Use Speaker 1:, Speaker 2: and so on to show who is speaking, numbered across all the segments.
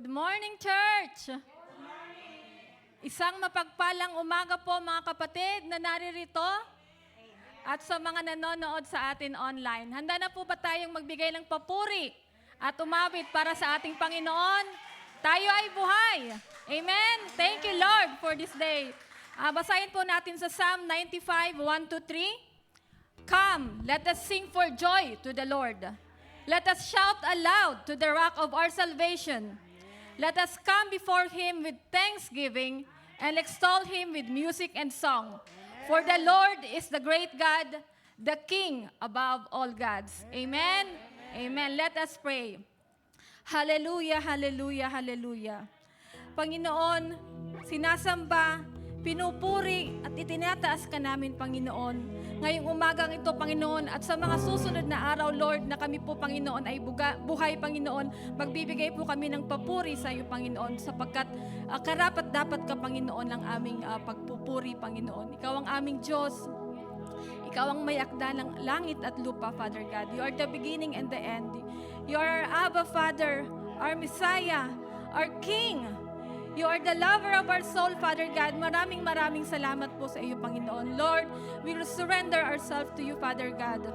Speaker 1: Good morning, church! Isang mapagpalang umaga po mga kapatid na naririto at sa mga nanonood sa atin online. Handa na po ba tayong magbigay ng papuri at umawit para sa ating Panginoon? Tayo ay buhay. Amen? Thank you, Lord, for this day. Basahin po natin sa Psalm 95, 1-3. Come, let us sing for joy to the Lord. Let us shout aloud to the rock of our salvation. Let us come before Him with thanksgiving and extol Him with music and song. For the Lord is the great God, the King above all gods. Amen? Amen. Let us pray. Hallelujah, hallelujah, hallelujah. Panginoon, sinasamba, pinupuri at itinataas ka namin, Panginoon. Ngayong umagang ito, Panginoon, at sa mga susunod na araw, Lord, na kami po, Panginoon, ay buhay, Panginoon, magbibigay po kami ng papuri sa iyo, Panginoon, sapagkat karapat dapat ka, Panginoon, ng aming pagpupuri, Panginoon. Ikaw ang aming Diyos. Ikaw ang may akda ng langit at lupa, Father God. You are the beginning and the end. You are our Abba, Father, our Messiah, our King. You are the lover of our soul, Father God. Maraming salamat po sa iyo, Panginoon. Lord, we will surrender ourselves to you, Father God.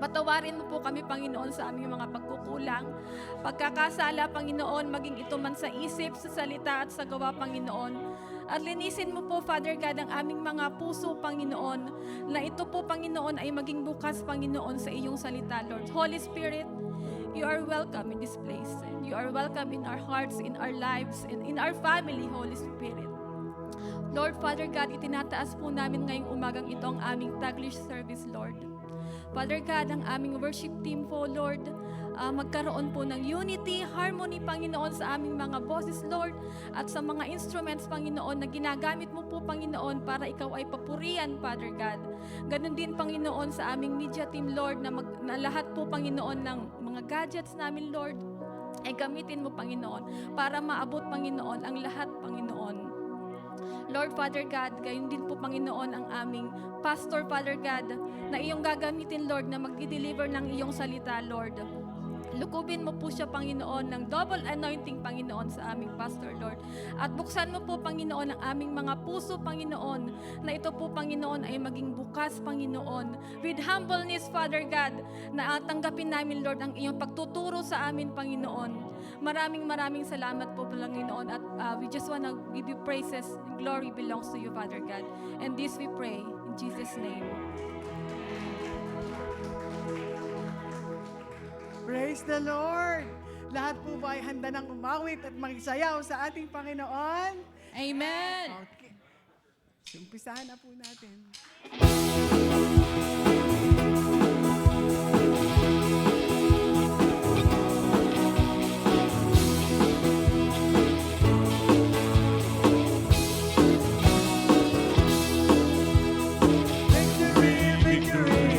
Speaker 1: Patawarin mo po kami, Panginoon, sa aming mga pagkukulang. Pagkakasala, Panginoon, maging ito man sa isip, sa salita at sa gawa, Panginoon. At linisin mo po, Father God, ang aming mga puso, Panginoon, na ito po, Panginoon, ay maging bukas, Panginoon, sa iyong salita, Lord. Holy Spirit, you are welcome in this place. And you are welcome in our hearts, in our lives, and in our family, Holy Spirit. Lord, Father God, itinataas po namin ngayong umagang ito ang aming Taglish service, Lord. Father God, ang aming worship team po, Lord, magkaroon po ng unity, harmony, Panginoon, sa aming mga boses, Lord, at sa mga instruments, Panginoon, na ginagamit mo po, Panginoon, para ikaw ay papurian, Father God. Ganon din, Panginoon, sa aming media team, Lord, na lahat po, Panginoon, ng mga gadgets namin, Lord, ay gamitin mo, Panginoon, para maabot, Panginoon, ang lahat, Panginoon. Lord, Father God, gayon din po, Panginoon, ang aming pastor, Father God, na iyong gagamitin, Lord, na mag-deliver ng iyong salita, Lord. Lukubin mo po siya, Panginoon, ng double anointing, Panginoon, sa aming pastor, Lord. At buksan mo po, Panginoon, ang aming mga puso, Panginoon, na ito po, Panginoon, ay maging bukas, Panginoon. With humbleness, Father God, na tanggapin namin, Lord, ang iyong pagtuturo sa amin, Panginoon. Maraming salamat po, Panginoon. At we just want to give you praises and glory belongs to you, Father God. And this we pray in Jesus' name.
Speaker 2: Praise the Lord! Lahat po ba ay handa ng umawit at magsayaw sa ating Panginoon?
Speaker 1: Amen!
Speaker 2: Okay. So, umpisahan na po natin. Victory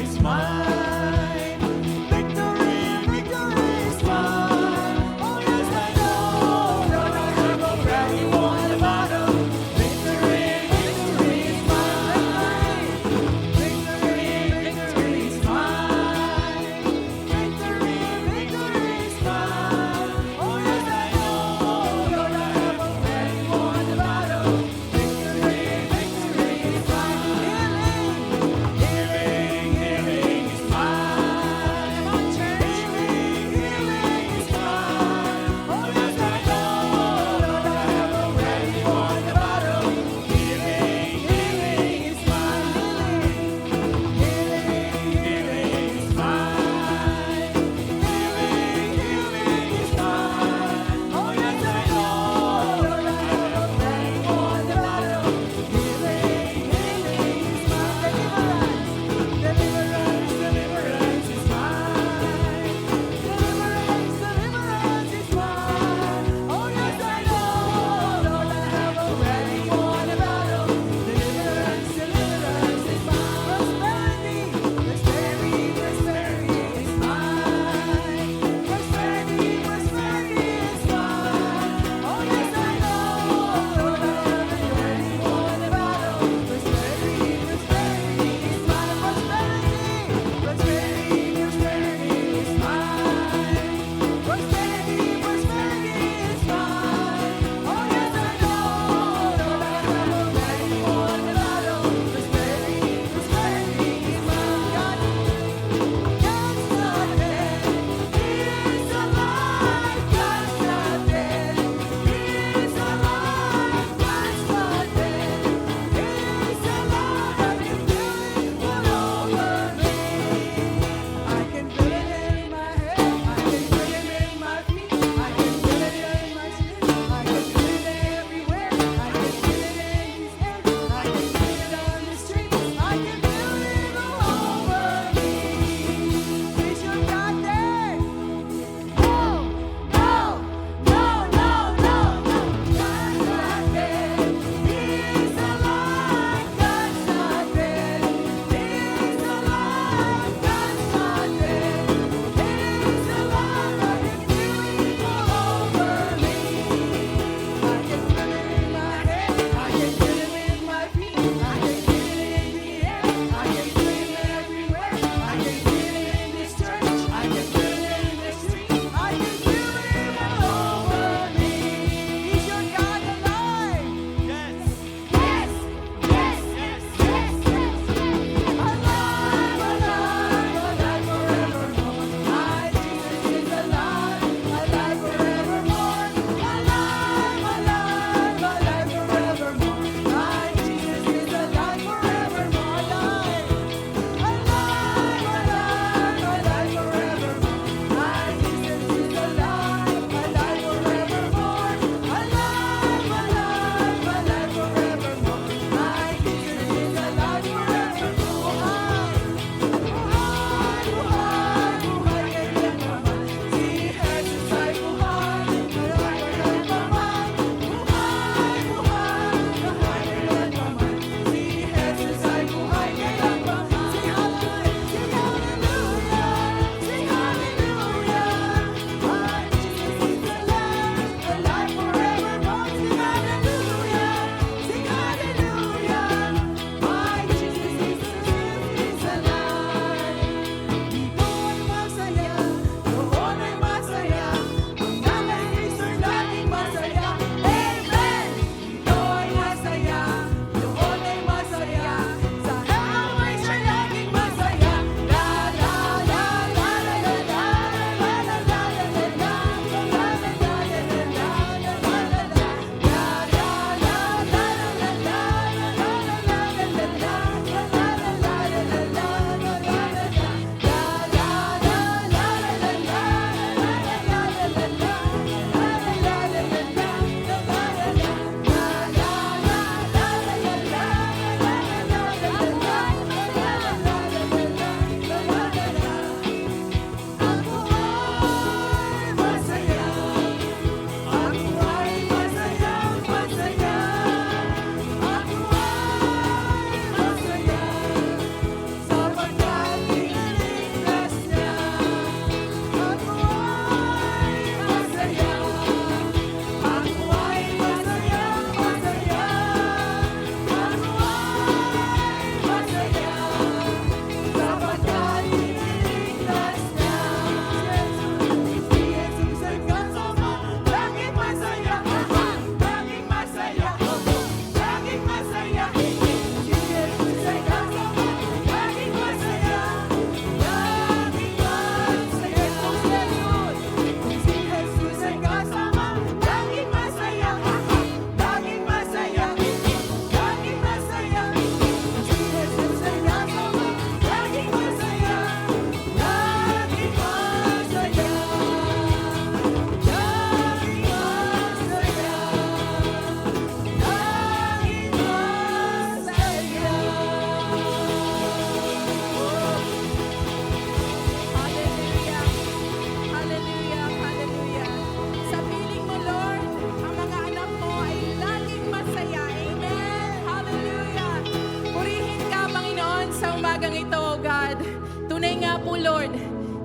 Speaker 3: po, Lord,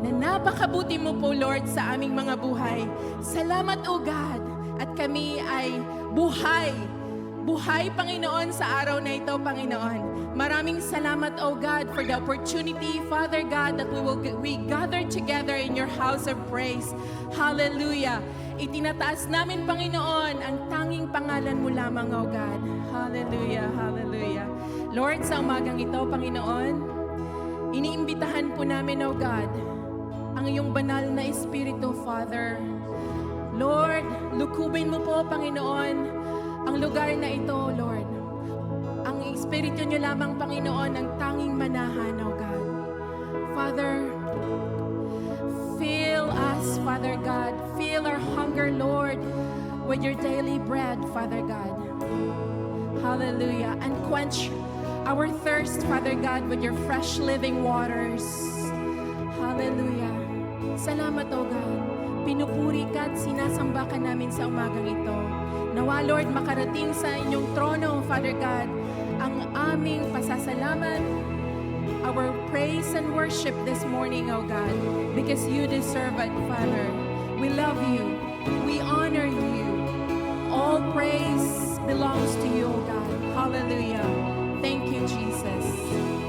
Speaker 3: na napakabuti mo po, Lord, sa aming mga buhay. Salamat, O God, at kami ay buhay. Buhay, Panginoon, sa araw na ito, Panginoon. Maraming salamat, O God, for the opportunity, Father God, that we gather together in your house of praise. Hallelujah. Itinataas namin, Panginoon, ang tanging pangalan mo lamang, O God. Hallelujah, hallelujah. Lord, sa umagang ito, Panginoon, iniimbitahan po namin, O God, ang iyong banal na Espiritu, Father. Lord, lukubin mo po, Panginoon, ang lugar na ito, Lord. Ang Espiritu niyo lamang, Panginoon, ang tanging manahan, O God. Father, fill us, Father God. Fill our hunger, Lord, with your daily bread, Father God. Hallelujah. And quench our thirst, Father God, with your fresh living waters. Hallelujah. Salamat, O God. Pinupuri ka at sinasamba ka namin sa umagang ito. Nawa, Lord, makarating sa inyong trono, Father God, ang aming pasasalamat, our praise and worship this morning, O God, because you deserve it, Father. We love you. We honor you. All praise belongs to you, O God. Hallelujah. Thank you, Jesus.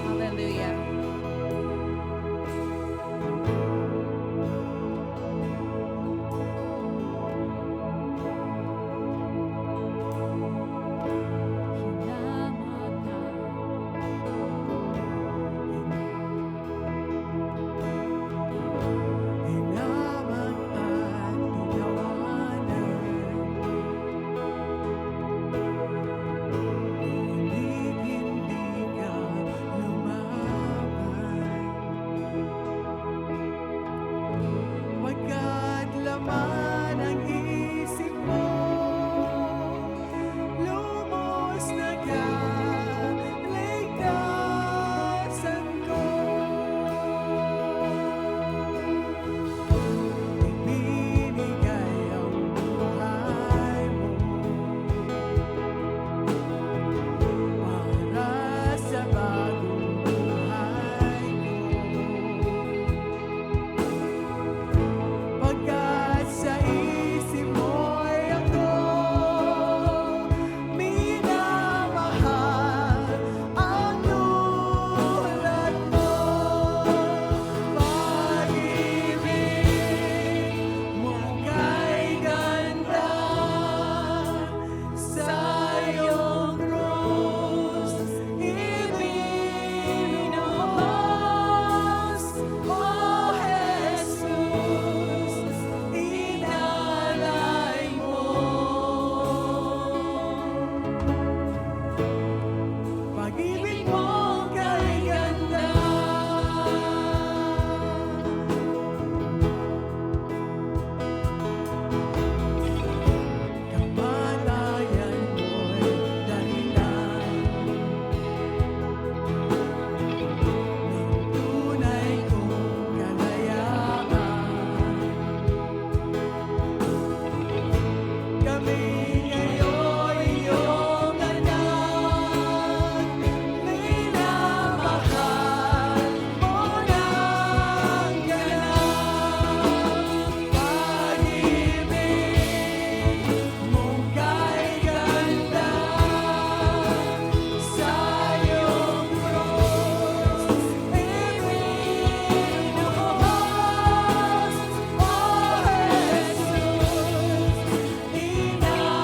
Speaker 3: Hallelujah.
Speaker 2: Hinamak at tinawanan. Ngunit hindi ka lumaban. Pagkat laman ang isip mo, lumos na kaligtasan ko. Ibinigay ang buhay mo para sa bagong buhay ko. Pagkat sa isip mo'y ako minamahal ang tulad mo. Pag-ibig mo kay ganda sa iyong krus ibinuhos, O Jesus, inalay mo. Pag-ibig mo kay ganda. Kamatayan mo'y dahilan ng tunay kong kalayaan. Kami ngayon iyong anak, minamahal mo ng ganap. Pag-ibig mo kay ganda sa iyong krus ibinuhos, O Jesus, inalay mo.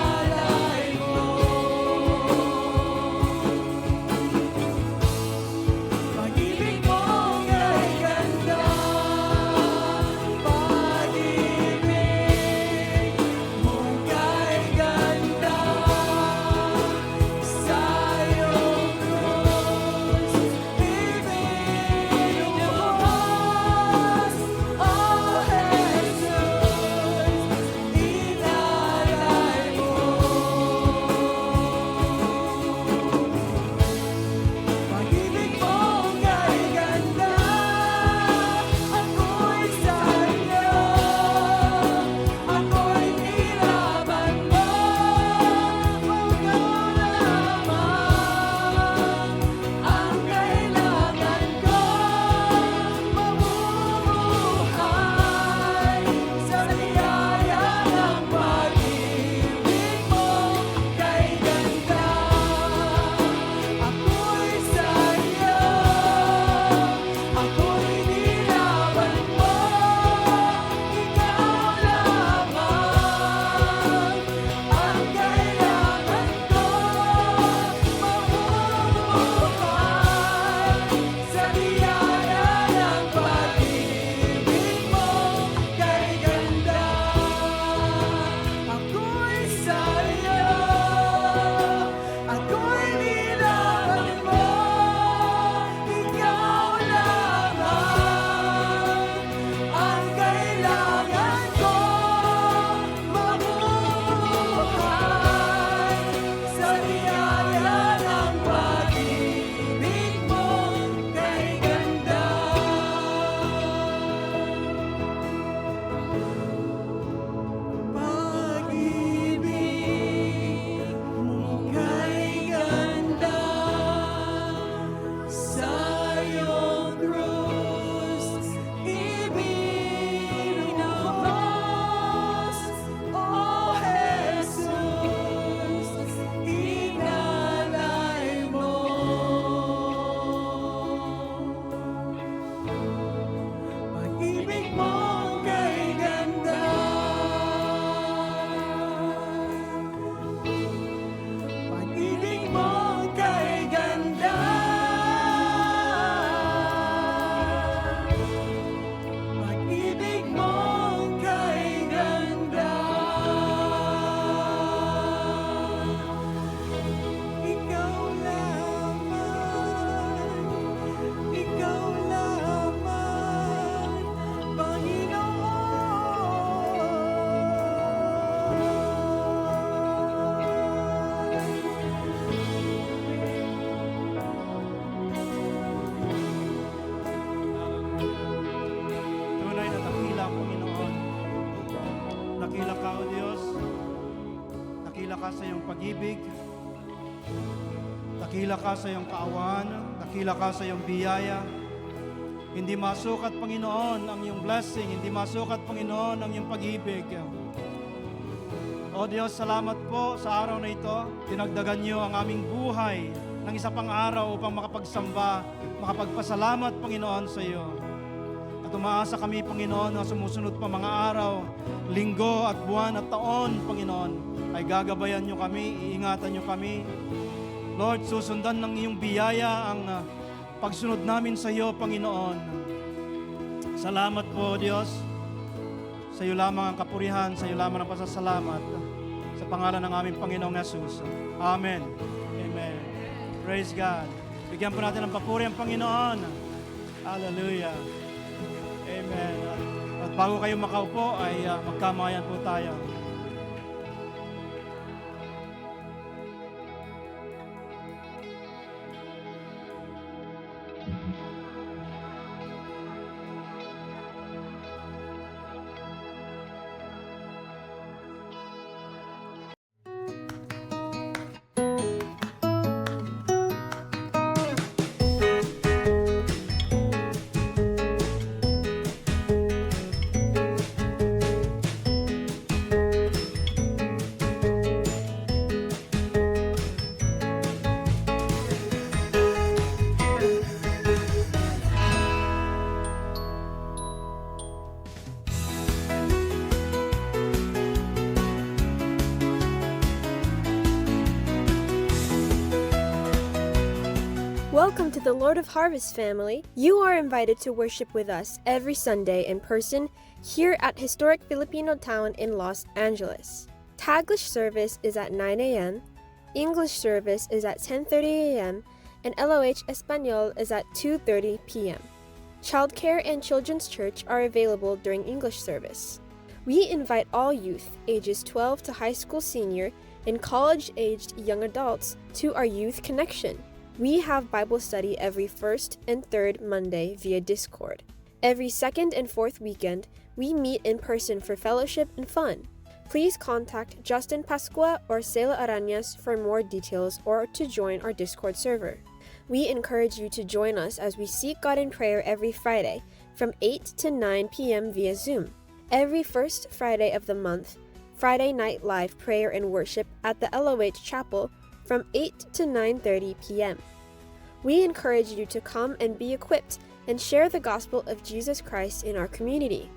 Speaker 4: ka sa iyong pag-ibig. Dakila ka sa iyong kaawan. Dakila ka sa iyong biyaya. Hindi masukat, Panginoon, ang iyong blessing. Hindi masukat, Panginoon, ang iyong pag-ibig. O Diyos, salamat po sa araw na ito. Dinagdagan niyo ang aming buhay ng isa pang araw upang makapagsamba, makapagpasalamat, Panginoon, sa iyo. At umaasa kami, Panginoon, na sumusunod pa mga araw, linggo at buwan at taon, Panginoon, ay gagabayan niyo kami, iingatan niyo kami. Lord, susundan ng iyong biyaya ang pagsunod namin sa iyo, Panginoon. Salamat po, Diyos. Sa iyo lamang ang kapurihan, sa iyo lamang ang pasasalamat. Sa pangalan ng aming Panginoong Yesus. Amen. Amen. Praise God. Bigyan po natin ng papuri ang Panginoon. Hallelujah. Amen. At bago kayo makaupo, ay magkamayan po tayo.
Speaker 5: Welcome to the Lord of Harvest family. You are invited to worship with us every Sunday in person here at historic Filipino town in Los Angeles. Taglish service is at 9 a.m., English service is at 10:30 a.m., and LOH Espanol is at 2:30 p.m. Childcare and children's church are available during English service. We invite all youth ages 12 to high school senior and college-aged young adults to our youth connection. We have Bible study every first and third Monday via Discord. Every second and fourth weekend, we meet in person for fellowship and fun. Please contact Justin Pascua or Sela Arañas for more details or to join our Discord server. We encourage you to join us as we seek God in prayer every Friday from 8 to 9 p.m. via Zoom. Every first Friday of the month, Friday night live prayer and worship at the LOH Chapel from 8 to 9:30 p.m. We encourage you to come and be equipped and share the gospel of Jesus Christ in our community.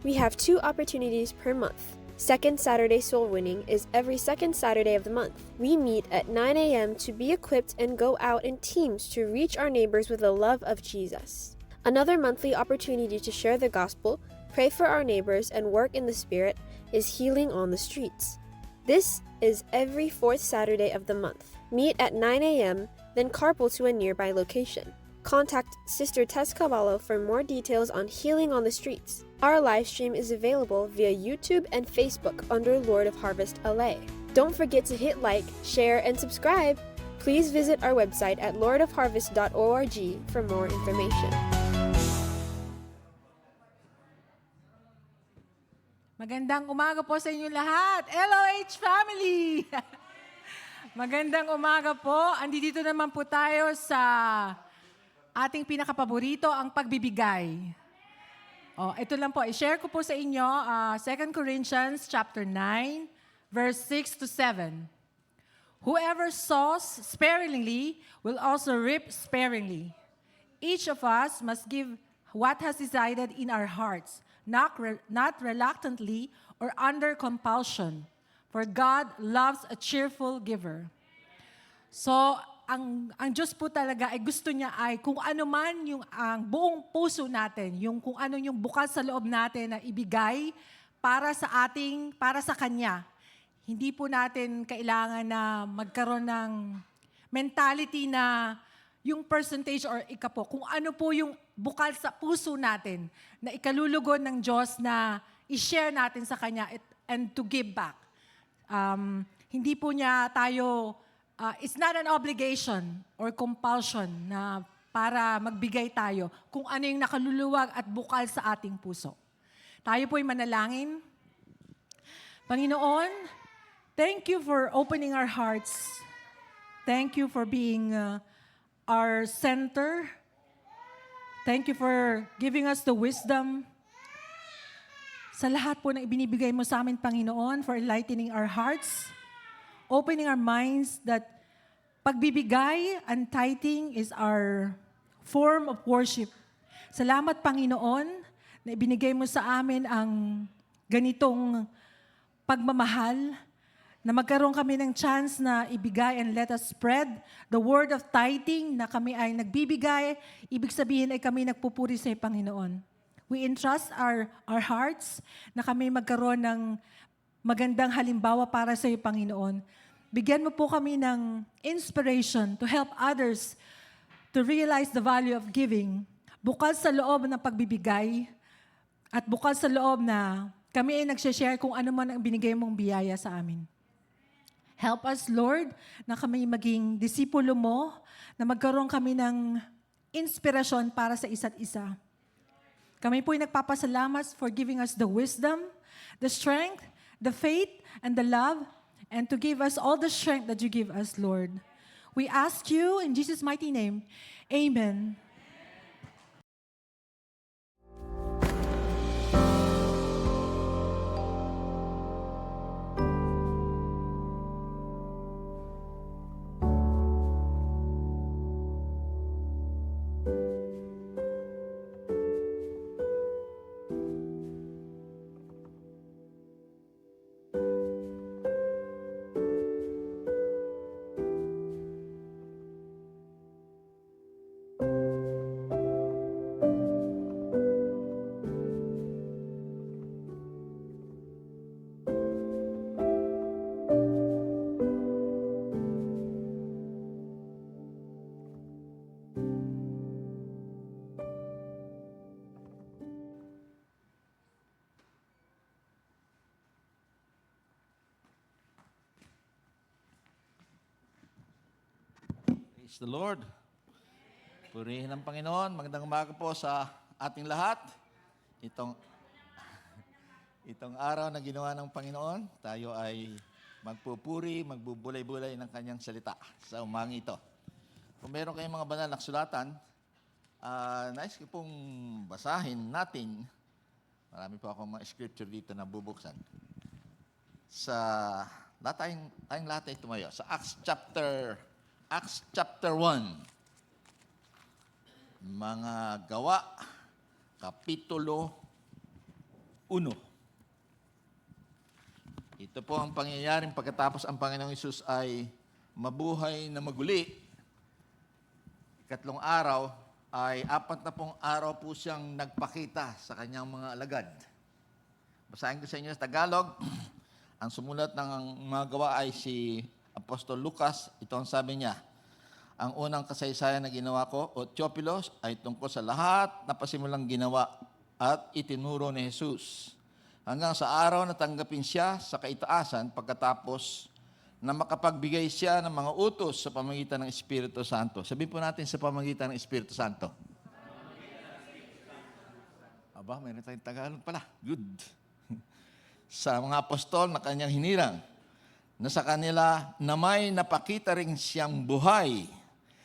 Speaker 5: We have 2 opportunities per month. Second Saturday Soul Winning is every second Saturday of the month. We meet at 9 a.m. to be equipped and go out in teams to reach our neighbors with the love of Jesus. Another monthly opportunity to share the gospel, pray for our neighbors, and work in the Spirit is Healing on the Streets. This is every 4th Saturday of the month. Meet at 9 a.m., then carpool to a nearby location. Contact Sister Tess Cavallo for more details on Healing on the Streets. Our live stream is available via YouTube and Facebook under Lord of Harvest LA. Don't forget to hit like, share, and subscribe. Please visit our website at lordofharvest.org for more information.
Speaker 3: Magandang umaga po sa inyo lahat. LOH family! Magandang umaga po. Andito naman po tayo sa ating pinakapaborito, ang pagbibigay. Ito lang po, i-share ko po sa inyo 2 Corinthians chapter 9, verse 6 to 7. Whoever sows sparingly will also reap sparingly. Each of us must give what has decided in our hearts, not reluctantly or under compulsion, for God loves a cheerful giver. So, ang Diyos po talaga ay gusto niya ay kung ano man yung ang buong puso natin, yung kung ano yung bukas sa loob natin na ibigay para sa Kanya. Hindi po natin kailangan na magkaroon ng mentality na yung percentage or ikapo, kung ano po yung bukal sa puso natin na ikalulugon ng Diyos na i-share natin sa Kanya and to give back. Hindi po niya tayo, it's not an obligation or compulsion na para magbigay tayo kung ano yung nakaluluwag at bukal sa ating puso. Tayo po'y manalangin. Panginoon,
Speaker 6: Thank you for opening our hearts. Thank you for being our center. Thank you for giving us the wisdom. Sa lahat po na ibinibigay mo sa amin, Panginoon, for enlightening our hearts, opening our minds that pagbibigay and tithing is our form of worship. Salamat, Panginoon, na ibinigay mo sa amin ang ganitong pagmamahal, na magkaroon kami ng chance na ibigay and let us spread the word of tithing, na kami ay nagbibigay, ibig sabihin ay kami nagpupuri sa iyo, Panginoon. We entrust our hearts na kami magkaroon ng magandang halimbawa para sa iyo, Panginoon. Bigyan mo po kami ng inspiration to help others to realize the value of giving. Bukal sa loob ng pagbibigay at bukal sa loob na kami ay nagsashare kung ano man ang binigay mong biyaya sa amin. Help us, Lord, na kami maging disipulo mo, na magkaroon kami ng inspirasyon para sa isa't isa. Kami po ay nagpapasalamat for giving us the wisdom, the strength, the faith, and the love, and to give us all the strength that you give us, Lord. We ask you in Jesus' mighty name, amen.
Speaker 7: Praise the Lord. Purihin ang Panginoon. Magandang umaga po sa ating lahat. Itong araw na ginawa ng Panginoon, tayo ay magpupuri, magbubulay-bulay ng kanyang salita sa umagang ito. Kung meron kayong mga banal na sulatan, nais ko pong basahin natin. Marami po akong mga scripture dito na bubuksan. Tayong lahat ay tumayo. Sa Acts chapter 1. Mga gawa, kapitulo 1. Ito po ang pangyayaring pagkatapos ang Panginoong Hesus ay mabuhay na maguli. Ikatlong araw ay 40 araw po siyang nagpakita sa kanyang mga alagad. Basahin ko sa inyo sa Tagalog. Ang sumulat ng mga gawa ay si Apostol Lucas. Ito ang sabi niya. Ang unang kasaysayan na ginawa ko, o Theophilus, ay tungkol sa lahat na pasimulang ginawa at itinuro ni Jesus. Hanggang sa araw na tanggapin siya sa kaitaasan pagkatapos na makapagbigay siya ng mga utos sa pamamagitan ng Espiritu Santo. Sabihin po natin sa pamamagitan ng Espiritu Santo. Aba, mayroon tayong Tagalog pala. Good. Sa mga apostol na kanyang hinirang, na sa kanila na may napakita rin siyang buhay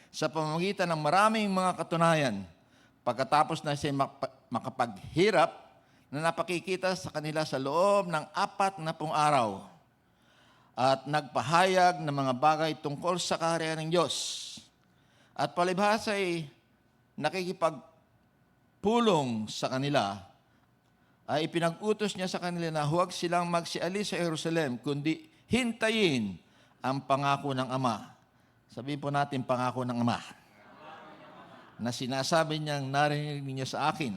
Speaker 7: sa pamamagitan ng maraming mga katunayan. Pagkatapos na siya makapaghirap, na napakikita sa kanila sa loob ng 40 araw at nagpahayag ng mga bagay tungkol sa kaharian ng Diyos. At palibhas ay nakikipagpulong sa kanila, ay ipinag-utos niya sa kanila na huwag silang magsialis sa Jerusalem, kundi hintayin ang pangako ng Ama. Sabihin po natin pangako ng Ama. Na sinasabi niyang narinig niya sa akin,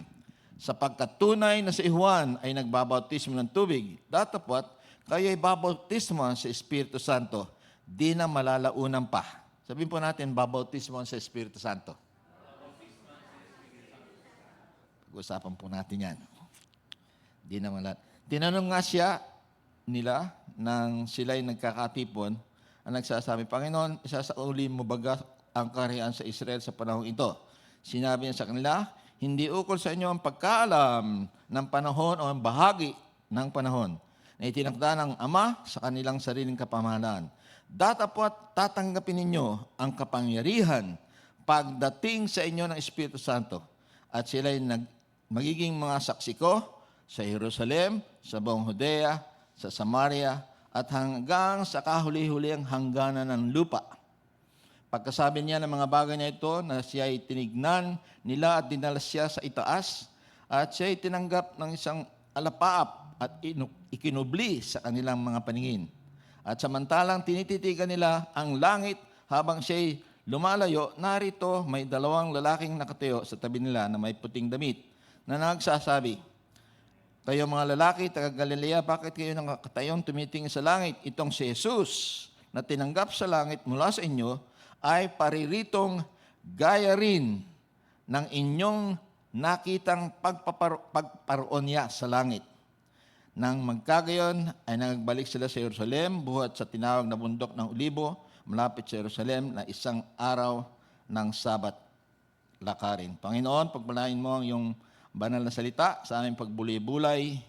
Speaker 7: sapagkat tunay na si Juan ay nagbabautismo ng tubig, datapwat kayo ay babautismo sa Espiritu Santo, di na malalaunan pa. Sabihin po natin, babautismo sa Espiritu Santo. Pag-usapan po natin yan. Di na Tinanong nga siya nila nang sila'y nagkakatipon, ang nagsasabi, Panginoon, isasauli mo baga ang kaharian sa Israel sa panahong ito? Sinabi niya sa kanila, hindi ukol sa inyo ang pagkaalam ng panahon o ang bahagi ng panahon. na itinakda ng Ama sa kanilang sariling kapamahalaan. Datapwat tatanggapin ninyo ang kapangyarihan pagdating sa inyo ng Espiritu Santo at sila'y magiging mga saksi ko sa Jerusalem, sa buong Judea, sa Samaria, at hanggang sa kahuli-huliang hangganan ng lupa. Pagkasabi niya ng mga bagay na ito na siya ay tinignan nila at dinala siya sa itaas at siya ay tinanggap ng isang alapaap at ikinubli sa kanilang mga paningin. At samantalang tinititigan nila ang langit habang siya ay lumalayo, narito may dalawang lalaking nakatayo sa tabi nila na may puting damit na nagsasabi, kayo mga lalaki, taga Galilea, bakit kayo nakatayong tumitingin sa langit? Itong si Jesus na tinanggap sa langit mula sa inyo ay pariritong gaya rin ng inyong nakitang pagpaparoon niya sa langit. Nang magkagayon ay nagbalik sila sa Jerusalem buhat sa tinawag na bundok ng Olibo, malapit sa Jerusalem na isang araw ng Sabat lakarin. Panginoon, pagpalain mo ang iyong banal na salita sa aming pagbulay-bulay.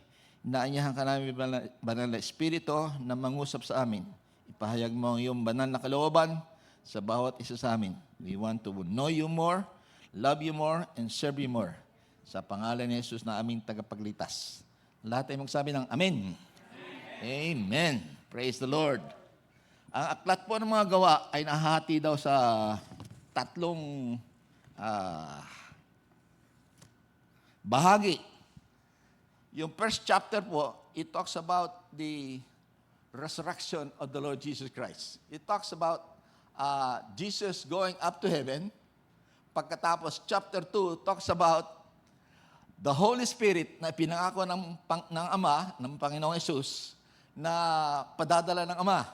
Speaker 7: Inaanyahan ka namin banal na Espiritu na mangusap sa amin. Ipahayag mo ang iyong banal na kalooban sa bawat isa sa amin. We want to know you more, love you more, and serve you more. Sa pangalan ni Jesus na aming tagapagligtas. Lahat ay magsabi ng Amen. Amen. Praise the Lord. Ang aklat po ng mga gawa ay nahati daw sa tatlong bahagi. Yung first chapter po, it talks about the resurrection of the Lord Jesus Christ. It talks about Jesus going up to heaven. Pagkatapos, chapter 2 talks about the Holy Spirit na pinangako ng Ama, ng Panginoong Yesus, na padadala ng Ama.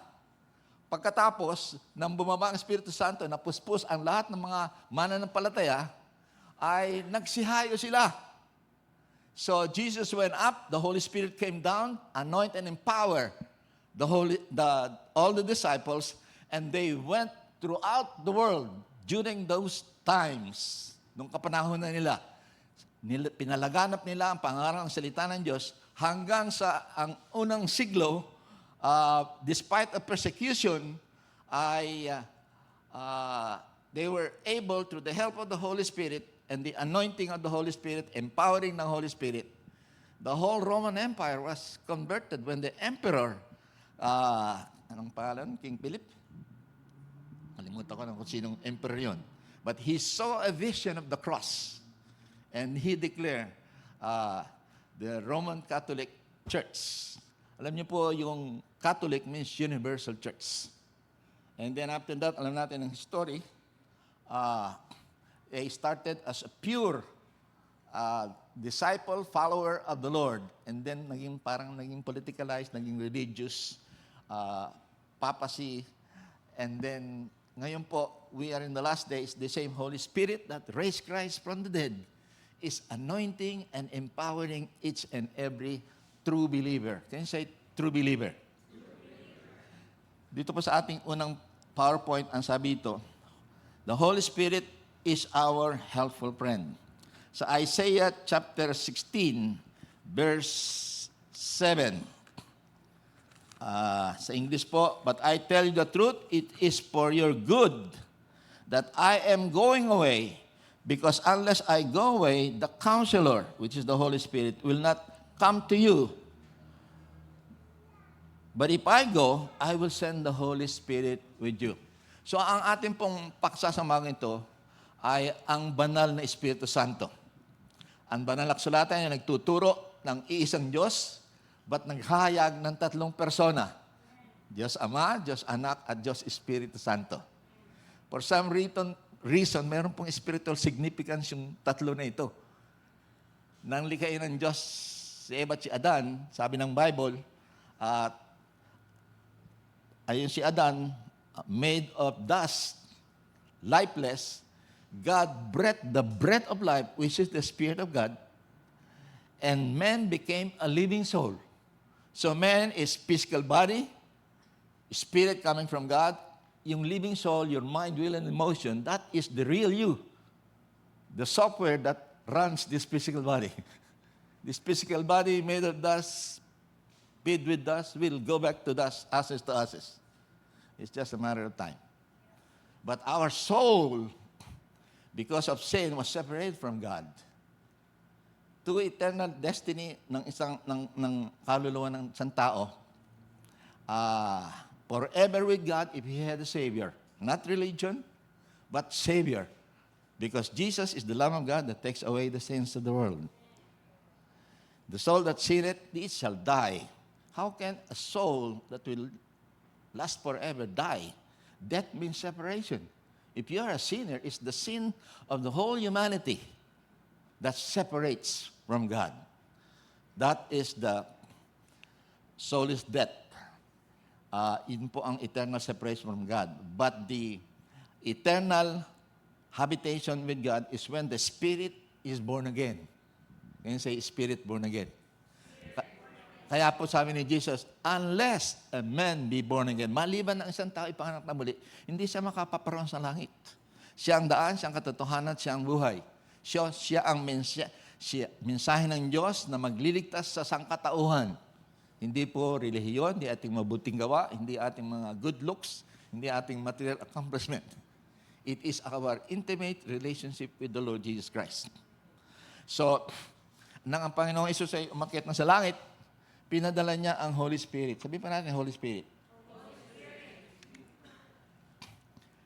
Speaker 7: Pagkatapos, nang bumaba ang Espiritu Santo, napuspos ang lahat ng mga mananampalataya, ay nagsihayo sila. So Jesus went up, the Holy Spirit came down, anoint and empower all the disciples, and they went throughout the world during those times, nung kapanahon na nila. Pinalaganap nila ang pangarang ng salita ng Diyos hanggang sa ang unang siglo, despite of persecution, they were able, through the help of the Holy Spirit and the anointing of the Holy Spirit, empowering ng Holy Spirit, the whole Roman Empire was converted when the emperor, anong pangalan? King Philip? Kalimutan ko na kung sinong emperor yun. But he saw a vision of the cross and he declared the Roman Catholic Church. Alam niyo po, yung Catholic means Universal Church. And then after that, alam natin ang history, they started as a pure disciple, follower of the Lord. And then parang naging politicalized, naging religious, papacy. And then ngayon po, we are in the last days, the same Holy Spirit that raised Christ from the dead is anointing and empowering each and every true believer. Can you say true believer? Dito po sa ating unang PowerPoint, ang sabi ito, the Holy Spirit is our helpful friend. Sa Isaiah chapter 16, verse 7. Sa English po, but I tell you the truth, it is for your good that I am going away, because unless I go away, the Counselor, which is the Holy Spirit, will not come to you. But if I go, I will send the Holy Spirit with you. So ang ating pong paksa sa mga ito ay ang banal na Espiritu Santo. Ang banal na kasulatan ay nagtuturo ng iisang Diyos, but naghahayag ng tatlong persona. Diyos Ama, Diyos Anak, at Diyos Espiritu Santo. For some reason, mayroon pong spiritual significance yung tatlo na ito. Nang likhain ng Diyos si Eva at si Adan, sabi ng Bible, ayun si Adan, made of dust, lifeless, God breathed the breath of life, which is the Spirit of God, and man became a living soul. So man is physical body, spirit coming from God, yung living soul, your mind, will, and emotion, that is the real you. The software that runs this physical body. This physical body made of dust, Feed with dust, will go back to dust, ashes to ashes. It's just a matter of time. But our soul, because of sin, was separated from God to eternal destiny ng kaluluwa ng isang tao. Forever with God if he had a Savior. Not religion, but Savior. Because Jesus is the Lamb of God that takes away the sins of the world. The soul that sinneth, it shall die. How can a soul that will last forever die? Death means separation. If you are a sinner, it's the sin of the whole humanity that separates from God. That is the soulless death. Yun po ang eternal separation from God. But the eternal habitation with God is when the spirit is born again. Can you say spirit born again? Kaya po sabi ni Jesus, unless a man be born again, maliban ng isang tao ipanganak na muli, hindi siya makapaparoon sa langit. Siya ang daan, siya ang katotohanan, siya ang buhay. Siya ang mensahe ng Diyos na magliligtas sa sangkatauhan. Hindi po relihiyon, hindi ating mabuting gawa, hindi ating mga good looks, hindi ating material accomplishment. It is our intimate relationship with the Lord Jesus Christ. So, nang ang Panginoong Isus ay umakyat na sa langit, pinadala niya ang Holy Spirit. Sabihin pa natin, Holy Spirit.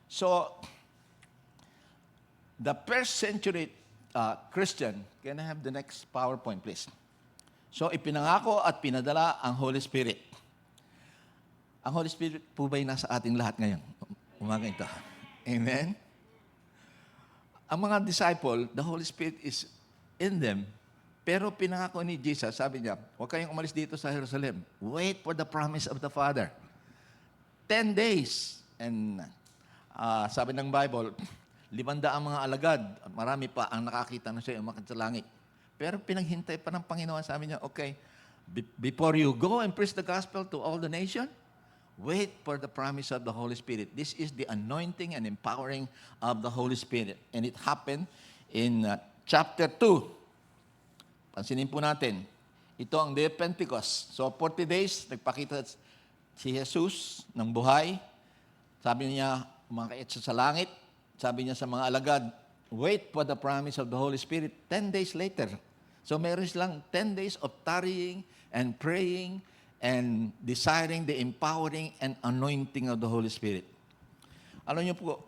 Speaker 7: So, the first century Christian, can I have the next PowerPoint, please? So, ipinangako at pinadala ang Holy Spirit. Ang Holy Spirit po ba'y nasa ating lahat ngayon? Umaga ito. Amen? Ang mga disciple, the Holy Spirit is in them. Pero pinangako ni Jesus, sabi niya, huwag kayong umalis dito sa Jerusalem. Wait for the promise of the Father. 10 days. And sabi ng Bible, 500 ang mga alagad. Marami pa ang nakakita na siya umakyat sa langit. Pero pinaghintay pa ng Panginoon. Sabi niya, okay, before you go and preach the gospel to all the nation, wait for the promise of the Holy Spirit. This is the anointing and empowering of the Holy Spirit. And it happened in chapter 2. Pansinin po natin, ito ang Day of Pentecost. So 40 days, nagpakita si Jesus ng buhay. Sabi niya, umakyat siya sa langit. Sabi niya sa mga alagad, wait for the promise of the Holy Spirit. 10 days later. So meron silang 10 days of tarrying and praying and desiring the empowering and anointing of the Holy Spirit. Alam niyo po,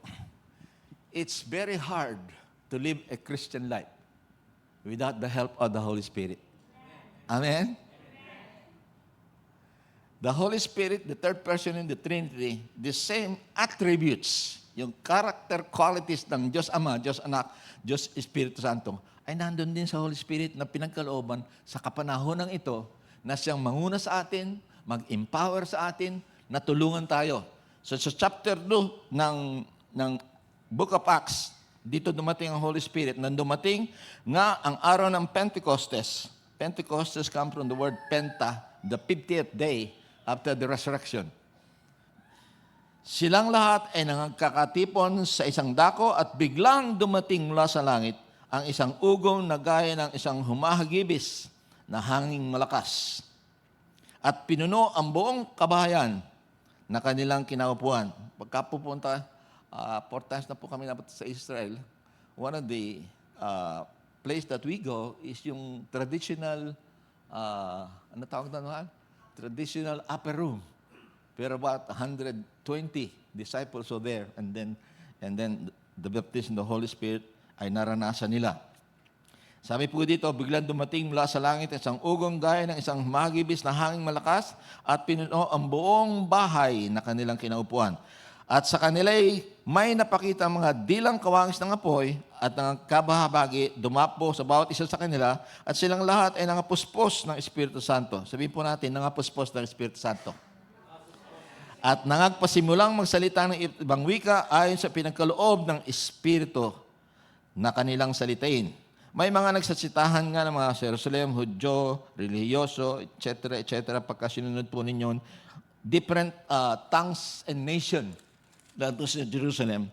Speaker 7: it's very hard to live a Christian life without the help of the Holy Spirit. Amen? The Holy Spirit, the third person in the Trinity, the same attributes, yung character qualities ng Diyos Ama, Diyos Anak, Diyos Espiritu Santo, ay nandun din sa Holy Spirit na pinagkalooban sa kapanahonan ito na siyang manguna sa atin, mag-empower sa atin, na tulungan tayo. So sa chapter 2 ng Book of Acts, dito dumating ang Holy Spirit. Nang dumating nga ang araw ng Pentecostes. Pentecostes come from the word Penta, the 50th day after the resurrection. Silang lahat ay nangagkakatipon sa isang dako at biglang dumating mula sa langit ang isang ugong na gaya ng isang humahagibis na hanging malakas. At pinuno ang buong kabahayan na kanilang kinaupuan. Pagka pupunta, 4 times na po kami napunta sa Israel. One of the place that we go is yung traditional, ano tawag na naman? Traditional upper room. Pero about 120 disciples are there. And then the baptism of the Holy Spirit ay naranasan nila. Sabi po dito, biglang dumating mula sa langit isang ugong gaya ng isang magibis na hanging malakas at pinuno ang buong bahay na kanilang kinaupuan. At sa kanila'y may napakita mga dilang kawangis ng apoy at ng kabahabagi dumapo sa bawat isa sa kanila at silang lahat ay nangapuspos ng Espiritu Santo. Sabihin po natin, nangapuspos ng Espiritu Santo. At nangagpasimulang magsalita ng ibang wika ayon sa pinagkaloob ng Espiritu na kanilang salitain. May mga nagsasitahan nga ng mga Jerusalem, Hudyo, relihiyoso, etc. Pagka sinunod po ninyo, different tongues and nation dito sa Jerusalem.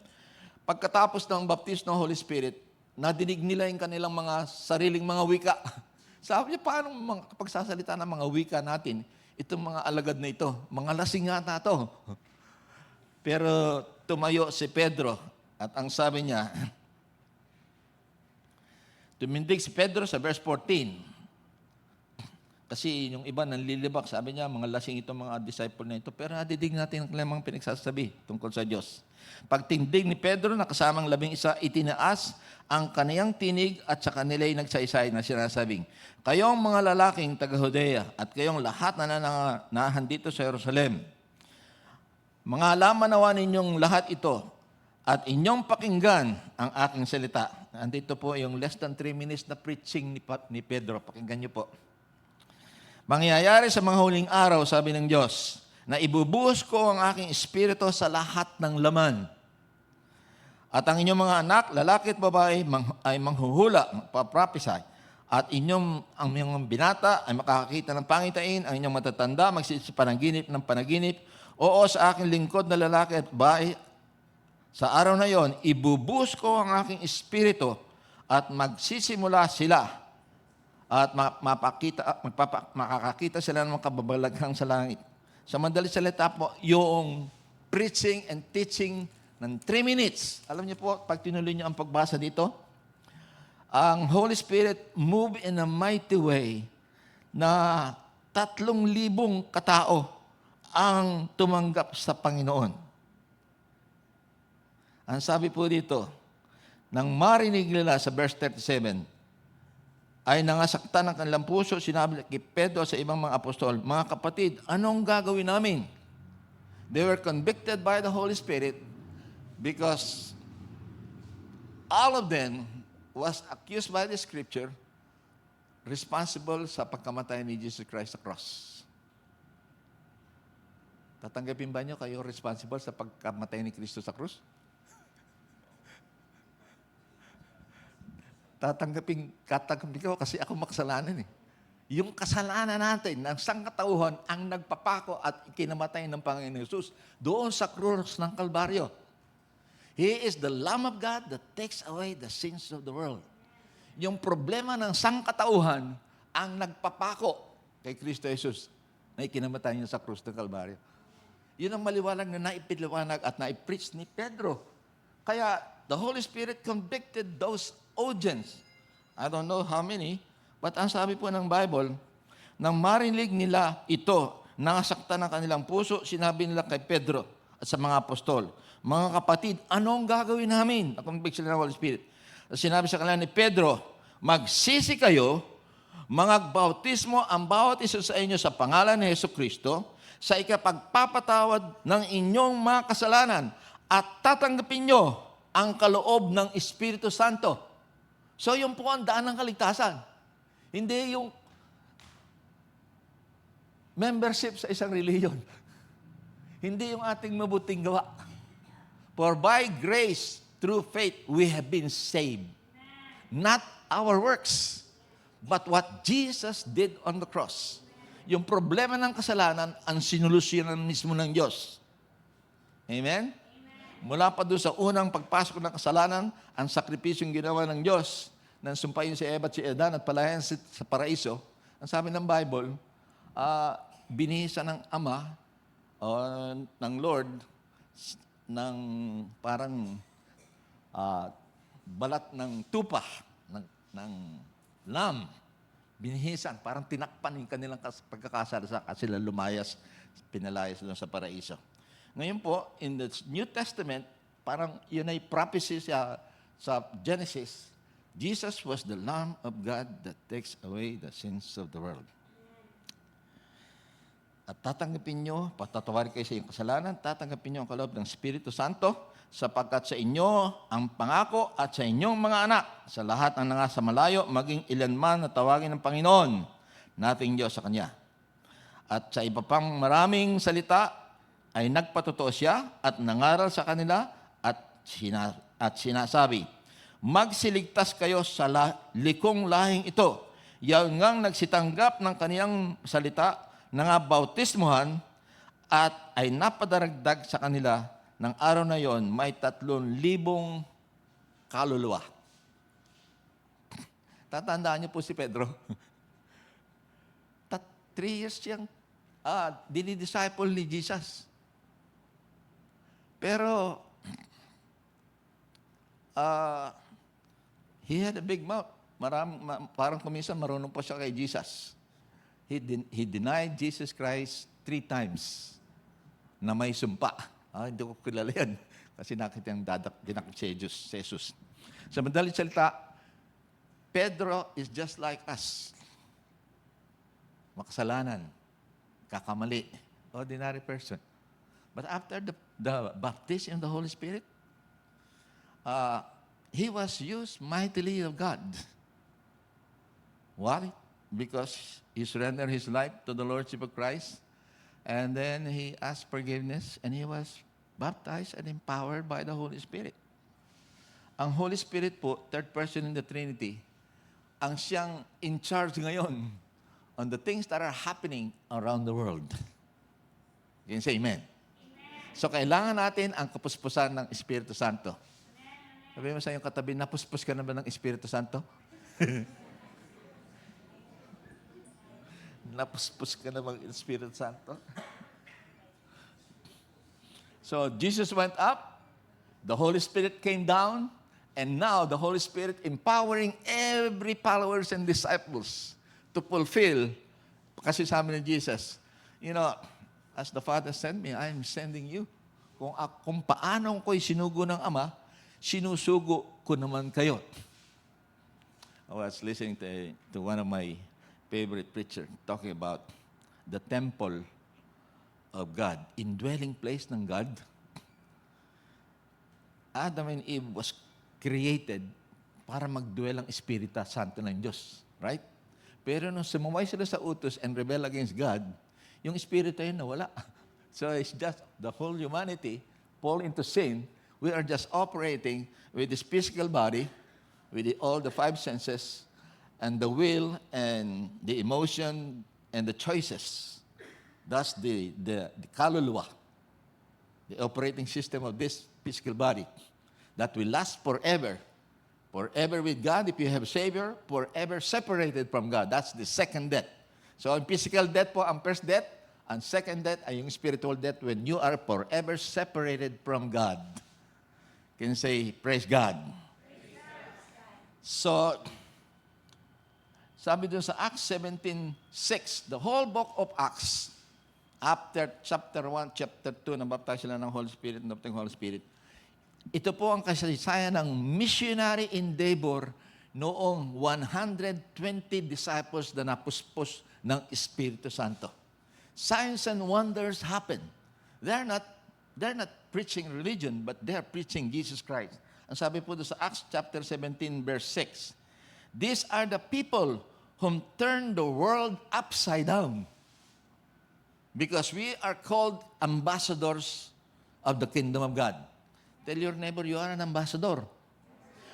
Speaker 7: Pagkatapos ng baptismo ng Holy Spirit, nadinig nila yung kanilang mga sariling mga wika. Sabi niya, paano kapag sasalita ng mga wika natin, itong mga alagad na ito, mga lasing nga na to. Pero tumayo si Pedro at ang sabi niya, tumindig si Pedro sa verse 14. Kasi yung iba nanlilibak, sabi niya, mga lasing itong mga disciple na ito. Pero nadidig natin ang kanilang pinagsasabi tungkol sa Diyos. Pagtindig ni Pedro na kasamang 11, itinaas ang kaniyang tinig at sa kanila'y nagsaysay na sinasabing, kayong mga lalaking taga-Judea at kayong lahat na nanahan dito sa Jerusalem, mga alaman nawa ninyong lahat ito at inyong pakinggan ang aking salita. Andito po yung less than 3 minutes na preaching ni Pedro. Pakinggan niyo po. Mangyayari sa mga huling araw, sabi ng Diyos, na ibubuhos ko ang aking espiritu sa lahat ng laman. At ang inyong mga anak, lalaki at babae, ay manghuhula, magpaprophesy. At ang inyong binata ay makakakita ng pangitain, ang inyong matatanda, magsisipanaginip ng panaginip. Oo, sa aking lingkod na lalaki at babae, sa araw na yon, ibubuhos ko ang aking espiritu at magsisimula sila at makakakita sila ng mga kababalaghang sa langit. Sa madaling salita po, yung preaching and teaching ng 3 minutes. Alam niyo po, pag tinuloy niyo ang pagbasa dito, ang Holy Spirit move in a mighty way na 3,000 katao ang tumanggap sa Panginoon. Ang sabi po dito, nang marinig nila sa verse 37, ay nangasaktan ng kanilang puso, sinabi kay Pedro sa ibang mga apostol, mga kapatid, anong gagawin namin? They were convicted by the Holy Spirit because all of them was accused by the Scripture responsible sa pagkamatay ni Jesus Christ sa cross. Tatanggapin ba niyo kayo responsible sa pagkamatay ni Kristo sa krus? Tatanggapin ko kasi ako makasalanan eh. Yung kasalanan natin ng sangkatauhan ang nagpapako at ikinamatay ng Panginoon Jesus doon sa krus ng Kalbaryo. He is the Lamb of God that takes away the sins of the world. Yung problema ng sangkatauhan ang nagpapako kay Kristo Jesus na ikinamatay niya sa krus ng Kalbaryo. Yun ang maliwanag na naipiliwanag at naipreach ni Pedro. Kaya the Holy Spirit convicted those audience. I don't know how many, but ang sabi po ng Bible, nang marinig nila ito, nangasaktan ng kanilang puso, sinabi nila kay Pedro at sa mga apostol, mga kapatid, anong gagawin namin? Nakonvict sila ng Holy Spirit. Sinabi sa kanila ni Pedro, magsisi kayo, mangagbautismo ang bawat isa sa inyo sa pangalan ni Jesucristo, sa ikapagpapatawad ng inyong mga kasalanan, at tatanggapin nyo ang kaloob ng Espiritu Santo. So, yung po ang daan ng kaligtasan. Hindi yung membership sa isang reliyon. Hindi yung ating mabuting gawa. For by grace, through faith, we have been saved. Not our works, but what Jesus did on the cross. Yung problema ng kasalanan, ang sinolusyonan mismo ng Diyos. Amen? Mula pa doon sa unang pagpasok ng kasalanan, ang sakripisyong ginawa ng Diyos nang sumpayin si Eva at si Adan at palayan sa paraiso, ang sabi ng Bible, binihisa ng Ama o ng Lord ng parang balat ng tupa, ng lamb. Binihisan, parang tinakpan yung kanilang pagkakasala kasi sila lumayas, pinalayas doon sa paraiso. Ngayon po, in the New Testament, parang yun ay prophecy sa Genesis. Jesus was the Lamb of God that takes away the sins of the world. At tatanggapin nyo, patatawarin kayo sa iyong kasalanan, tatanggapin nyo ang kaloob ng Espiritu Santo, sapagkat sa inyo ang pangako at sa inyong mga anak, sa lahat ng nasa malayo, maging ilanman na tawagin ng Panginoon, nating Diyos sa Kanya. At sa iba pang maraming salita, ay nagpatotoo siya at nangaral sa kanila at sinasabi, magsiligtas kayo sa likong lahing ito. Yang ngang nagsitanggap ng kaniyang salita, nangabautismuhan at ay napadaragdag sa kanila ng araw na yon may 3,000 kaluluwa. Tatandaan niyo po si Pedro. 3 years siyang dinidisciple ni Jesus. Pero, he had a big mouth. Parang kuminsan marunong pa siya kay Jesus. He denied Jesus Christ 3 times na may sumpa. Hindi ko kilala yan. Kasi nakita yung dinakip si Jesus. Sa madaling salita, Pedro is just like us. Makasalanan, kakamali, ordinary person. But after the baptism of the Holy Spirit, he was used mightily of God. Why? Because he surrendered his life to the Lordship of Christ, and then he asked forgiveness, and he was baptized and empowered by the Holy Spirit. Ang Holy Spirit po, third person in the Trinity, ang siyang in charge ngayon on the things that are happening around the world. You can say amen. So, kailangan natin ang kapuspusan ng Espiritu Santo. Sabi mo sa iyong katabi, napuspos ka na ba ng Espiritu Santo? Napuspos ka na ba ng Espiritu Santo? So, Jesus went up, the Holy Spirit came down, and now the Holy Spirit empowering every followers and disciples to fulfill, kasi sabi ni Jesus, as the Father sent me, I am sending you. Kung paano ko'y sinugo ng Ama, sinusugo ko naman kayo. I was listening to one of my favorite preachers talking about the temple of God, indwelling place ng God. Adam and Eve was created para magdwell ang Espiritu Santo ng Diyos. Right? Pero nung sumaway sila sa utos and rebel against God, yung Espiritu yun nawala. So it's just the whole humanity fall into sin. We are just operating with this physical body, with all the 5 senses, and the will and the emotion and the choices. That's the kaluluwa, the operating system of this physical body that will last forever. Forever with God, if you have Savior, forever separated from God. That's the second death. So, ang physical death po, ang first death. Ang second death ay yung spiritual death when you are forever separated from God. Can you say, praise God? So, sabi doon sa Acts 17:6, the whole book of Acts, after chapter 1, chapter 2, nabaptize sila ng Holy Spirit, ng Holy Spirit, ito po ang kasaysayan ng missionary endeavor noong 120 disciples na napuspos ng Espiritu Santo. Signs and wonders happen. They're not preaching religion, but they're preaching Jesus Christ. Ang sabi po doon sa Acts chapter 17, verse 6, these are the people whom turned the world upside down because we are called ambassadors of the kingdom of God. Tell your neighbor, you are an ambassador.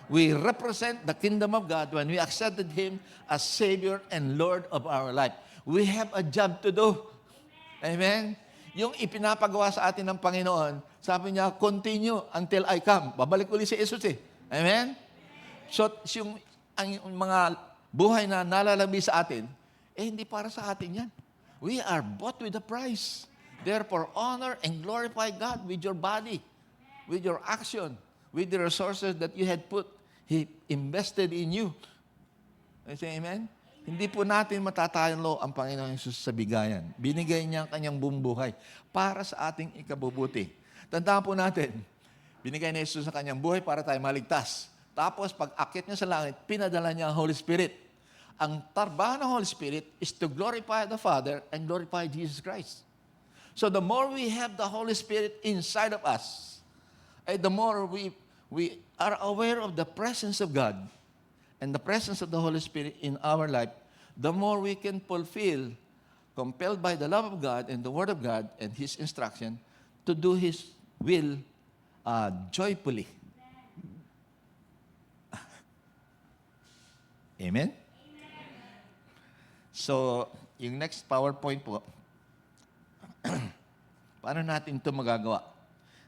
Speaker 7: We represent the kingdom of God when we accepted Him as Savior and Lord of our life. We have a job to do. Amen? Yung ipinapagawa sa atin ng Panginoon, sabi niya, continue until I come. Babalik ulit si Jesus eh. Amen? So, ang mga buhay na nalalabi sa atin, hindi para sa atin yan. We are bought with a price. Therefore, honor and glorify God with your body, with your action, with the resources that you had put, He invested in you. I say amen? Hindi po natin matatalo ang Panginoon Jesus sa bigayan. Binigay niya ang kanyang buong buhay para sa ating ikabubuti. Tandaan po natin, binigay ni Jesus sa kanyang buhay para tayo maligtas. Tapos, pag akit niya sa langit, pinadala niya ang Holy Spirit. Ang trabaho ng Holy Spirit is to glorify the Father and glorify Jesus Christ. So the more we have the Holy Spirit inside of us, the more we are aware of the presence of God and the presence of the Holy Spirit in our life, the more we can fulfill, compelled by the love of God and the Word of God and His instruction, to do His will joyfully. Amen? So, yung next PowerPoint po, paano natin ito magagawa?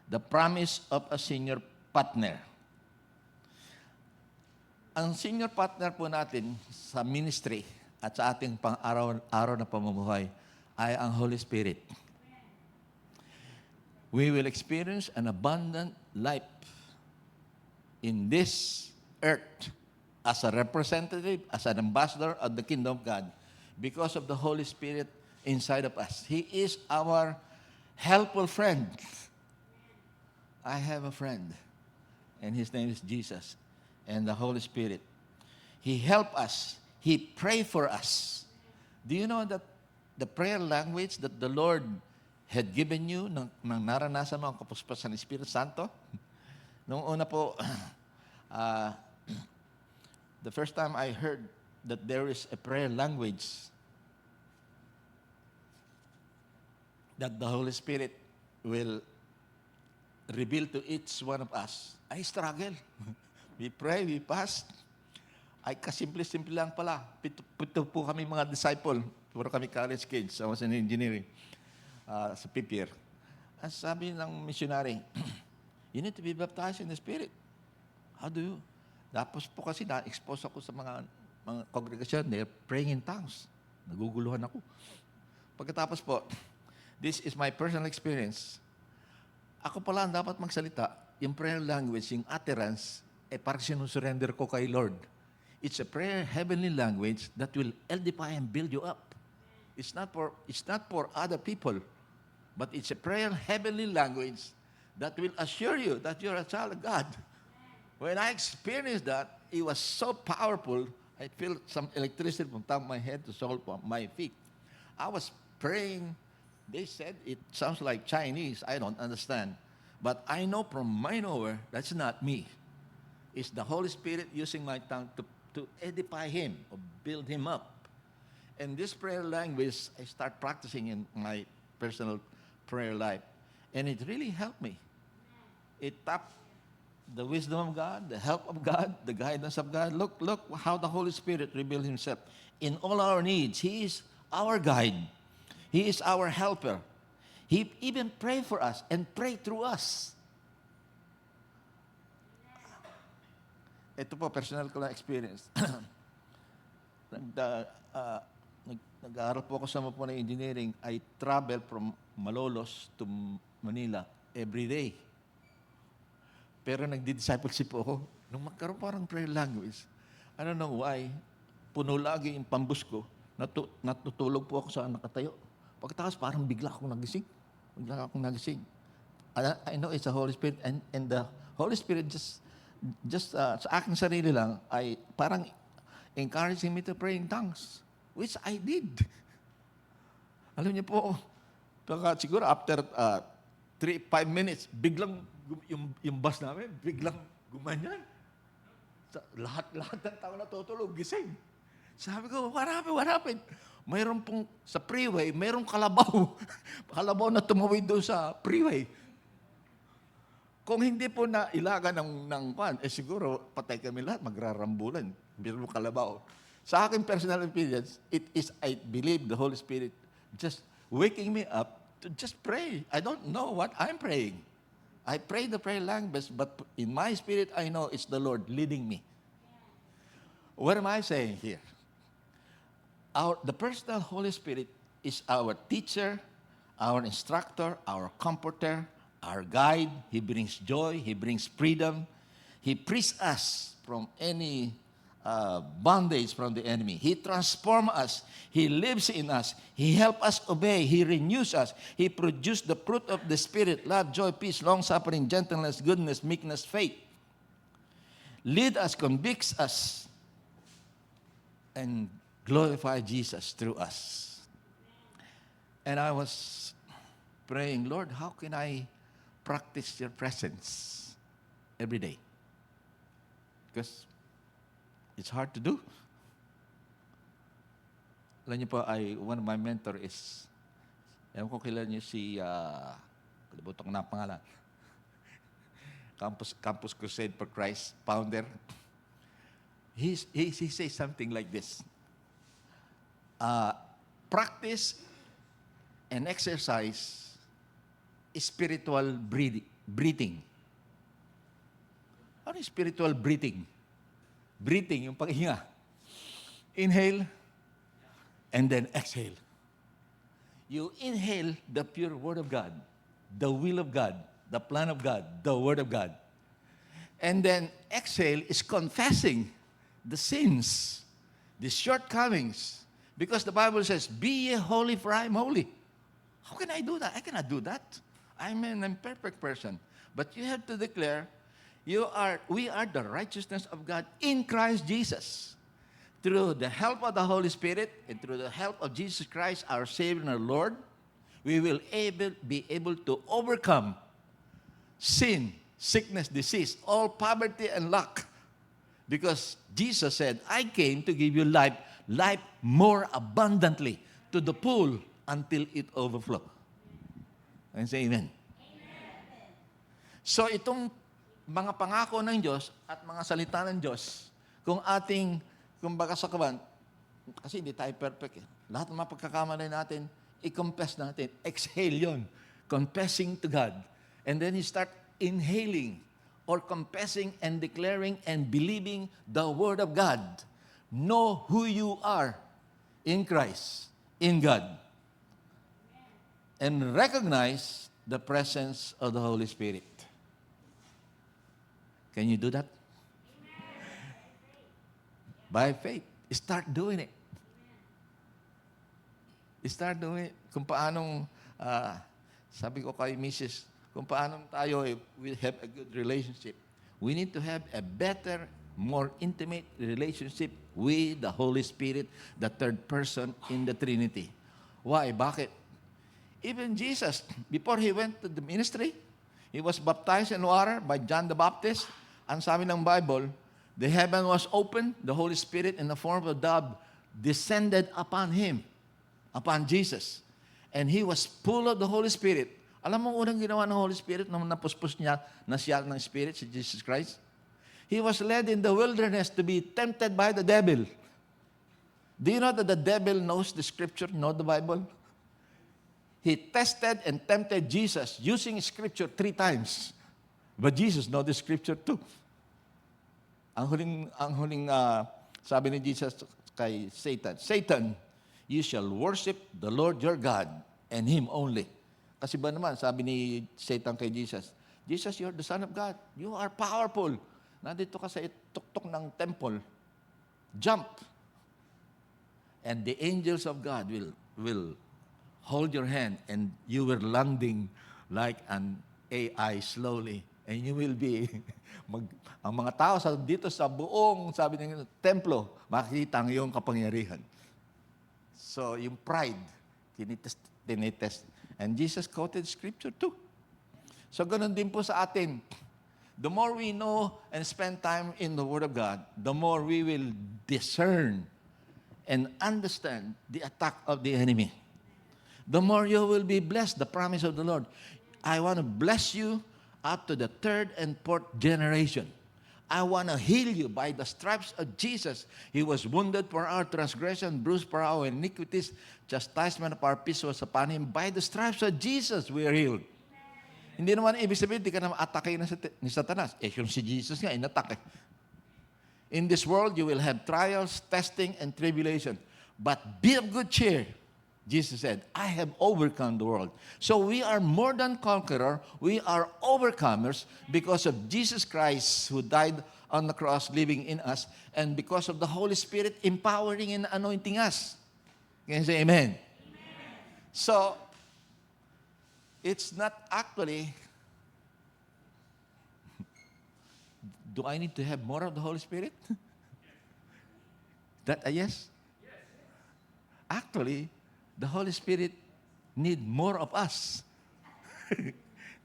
Speaker 7: The promise of a senior partner. Ang senior partner po natin sa ministry at sa ating pang-araw-araw na pamumuhay ay ang Holy Spirit. We will experience an abundant life in this earth as a representative, as an ambassador of the kingdom of God because of the Holy Spirit inside of us. He is our helpful friend. I have a friend, and his name is Jesus and the Holy Spirit. He helped us. He prayed for us. Do you know that the prayer language that the Lord had given you nang naranasan mo ang kapuspusan ng Espiritu Santo? Noong una po, the first time I heard that there is a prayer language that the Holy Spirit will reveal to each one of us, I struggle. We pray, we fast. Ay kasimple-simple lang pala. Pito po kami mga disciple. Puro kami college kids. I was in engineering sa PPR. Ang sabi ng missionary, you need to be baptized in the Spirit. How do you? Tapos po kasi na-expose ako sa mga congregation, they're praying in tongues. Naguguluhan ako. Pagkatapos po, this is my personal experience. Ako pala ang dapat magsalita, yung prayer language, yung utterance, parang sinusurrender ko kay Lord. It's a prayer heavenly language that will edify and build you up. It's not for other people, but it's a prayer heavenly language that will assure you that you're a child of God. When I experienced that, it was so powerful. I felt some electricity from top of my head to sole of my feet. I was praying. They said it sounds like Chinese. I don't understand. But I know from my knower, that's not me. It's the Holy Spirit using my tongue to edify him, or build him up. And this prayer language, I start practicing in my personal prayer life. And it really helped me. It tapped the wisdom of God, the help of God, the guidance of God. Look how the Holy Spirit revealed himself. In all our needs, he is our guide. He is our helper. He even prayed for us and prayed through us. Ito po, personal ko na experience. Nag-aaral po ako sa Mapuna Engineering. I travel from Malolos to Manila every day. Pero nagdi-discipleship po ako. Nung magkaroon parang prayer language, I don't know why, puno lagi yung pambus ko, natutulog po ako sa nakatayo. Pagkatapos parang bigla akong nagising. I know it's the Holy Spirit, and the Holy Spirit just sa aking sarili lang, ay parang encouraging me to pray in tongues, which I did. Alam niyo po, siguro after 3-5 minutes, biglang yung bus namin, biglang gumanyan. Lahat ng tao natutulog, gising. Sabi ko, what happened? Mayroon pong sa freeway, mayroong kalabaw. Kalabaw na tumawid doon sa freeway. Kung hindi po na ilaga ng pan, siguro patay kami lahat, magrarambulan. Biro kalabaw. Sa akin personal experience, it is, I believe, the Holy Spirit just waking me up to just pray. I don't know what I'm praying. I pray the prayer language, but in my spirit, I know it's the Lord leading me. What am I saying here? The personal Holy Spirit is our teacher, our instructor, our comforter, our guide. He brings joy. He brings freedom. He frees us from any bondage from the enemy. He transforms us. He lives in us. He helps us obey. He renews us. He produces the fruit of the Spirit, love, joy, peace, long-suffering, gentleness, goodness, meekness, faith. Lead us, convicts us, and glorify Jesus through us. And I was praying, Lord, how can I practice your presence every day? Because it's hard to do. Alam niyo po, one of my mentor is, ewan ko kilala niyo si, kalimutan ko na ang pangalan, Campus Crusade for Christ founder. He says something like this. Practice and exercise spiritual breathing. Ano yung spiritual breathing? Breathing, yung paghinga. Inhale, and then exhale. you inhale the pure Word of God, the will of God, the plan of God, the Word of God. And then exhale is confessing the sins, the shortcomings. Because the Bible says, be ye holy for I am holy. How can I do that? I cannot do that. I'm an imperfect person. But you have to declare, we are the righteousness of God in Christ Jesus. Through the help of the Holy Spirit and through the help of Jesus Christ, our Savior and our Lord, we will be able to overcome sin, sickness, disease, all poverty and lack. Because Jesus said, I came to give you life more abundantly, to the full until it overflow. And say amen. So itong mga pangako ng Diyos at mga salita ng Diyos, kung kumbaga sa kawan, kasi hindi tayo perfect eh. Lahat ng mga pagkakamali natin, i-confess natin. Exhale yun. Confessing to God. And then you start inhaling or confessing and declaring and believing the Word of God. Know who you are in Christ, in God. And recognize the presence of the Holy Spirit. Can you do that? By faith. Start doing it. Start doing it. Kung paanong, sabi ko kay Mrs., kung paanong tayo will have a good relationship. We need to have a better, more intimate relationship with the Holy Spirit, the third person in the Trinity. Why? Bakit? Even Jesus, before He went to the ministry, He was baptized in water by John the Baptist. Ang sabi ng Bible, the heaven was open, the Holy Spirit in the form of a dove descended upon Him, upon Jesus. And He was full of the Holy Spirit. Alam mo unang ginawa ng Holy Spirit nung napuspos niya na siya ng Spirit, si Jesus Christ? He was led in the wilderness to be tempted by the devil. Do you know that the devil knows the Scripture, know the Bible? He tested and tempted Jesus using Scripture 3 times. But Jesus knows the Scripture too. Ang huling sabi ni Jesus kay Satan, Satan, you shall worship the Lord your God and Him only. Kasi ba naman, sabi ni Satan kay Jesus, Jesus, you're the Son of God. You are powerful. Nandito ka sa tuktok ng temple. Jump. And the angels of God will hold your hand and you will landing like an AI slowly. And you will be, ang mga tao dito sa buong, sabi ng templo, makikita ang iyong kapangyarihan. So, yung pride, tinitest. And Jesus quoted Scripture too. So, ganun din po sa atin. The more we know and spend time in the Word of God, the more we will discern and understand the attack of the enemy. The more you will be blessed, the promise of the Lord. I want to bless you up to the 3rd and 4th generation. I want to heal you by the stripes of Jesus. He was wounded for our transgression, bruised for our iniquities. Chastisement of our peace was upon Him. By the stripes of Jesus, we are healed. Hindi naman ibig sabihin, hindi ka naman atake ni Satanas. Yung si Jesus nga, inatake. In this world, you will have trials, testing, and tribulation. But be of good cheer. Jesus said, I have overcome the world. So we are more than conqueror. We are overcomers because of Jesus Christ who died on the cross living in us and because of the Holy Spirit empowering and anointing us. Can you say amen? So, it's not actually, do I need to have more of the Holy Spirit? That a yes? Actually, the Holy Spirit need more of us.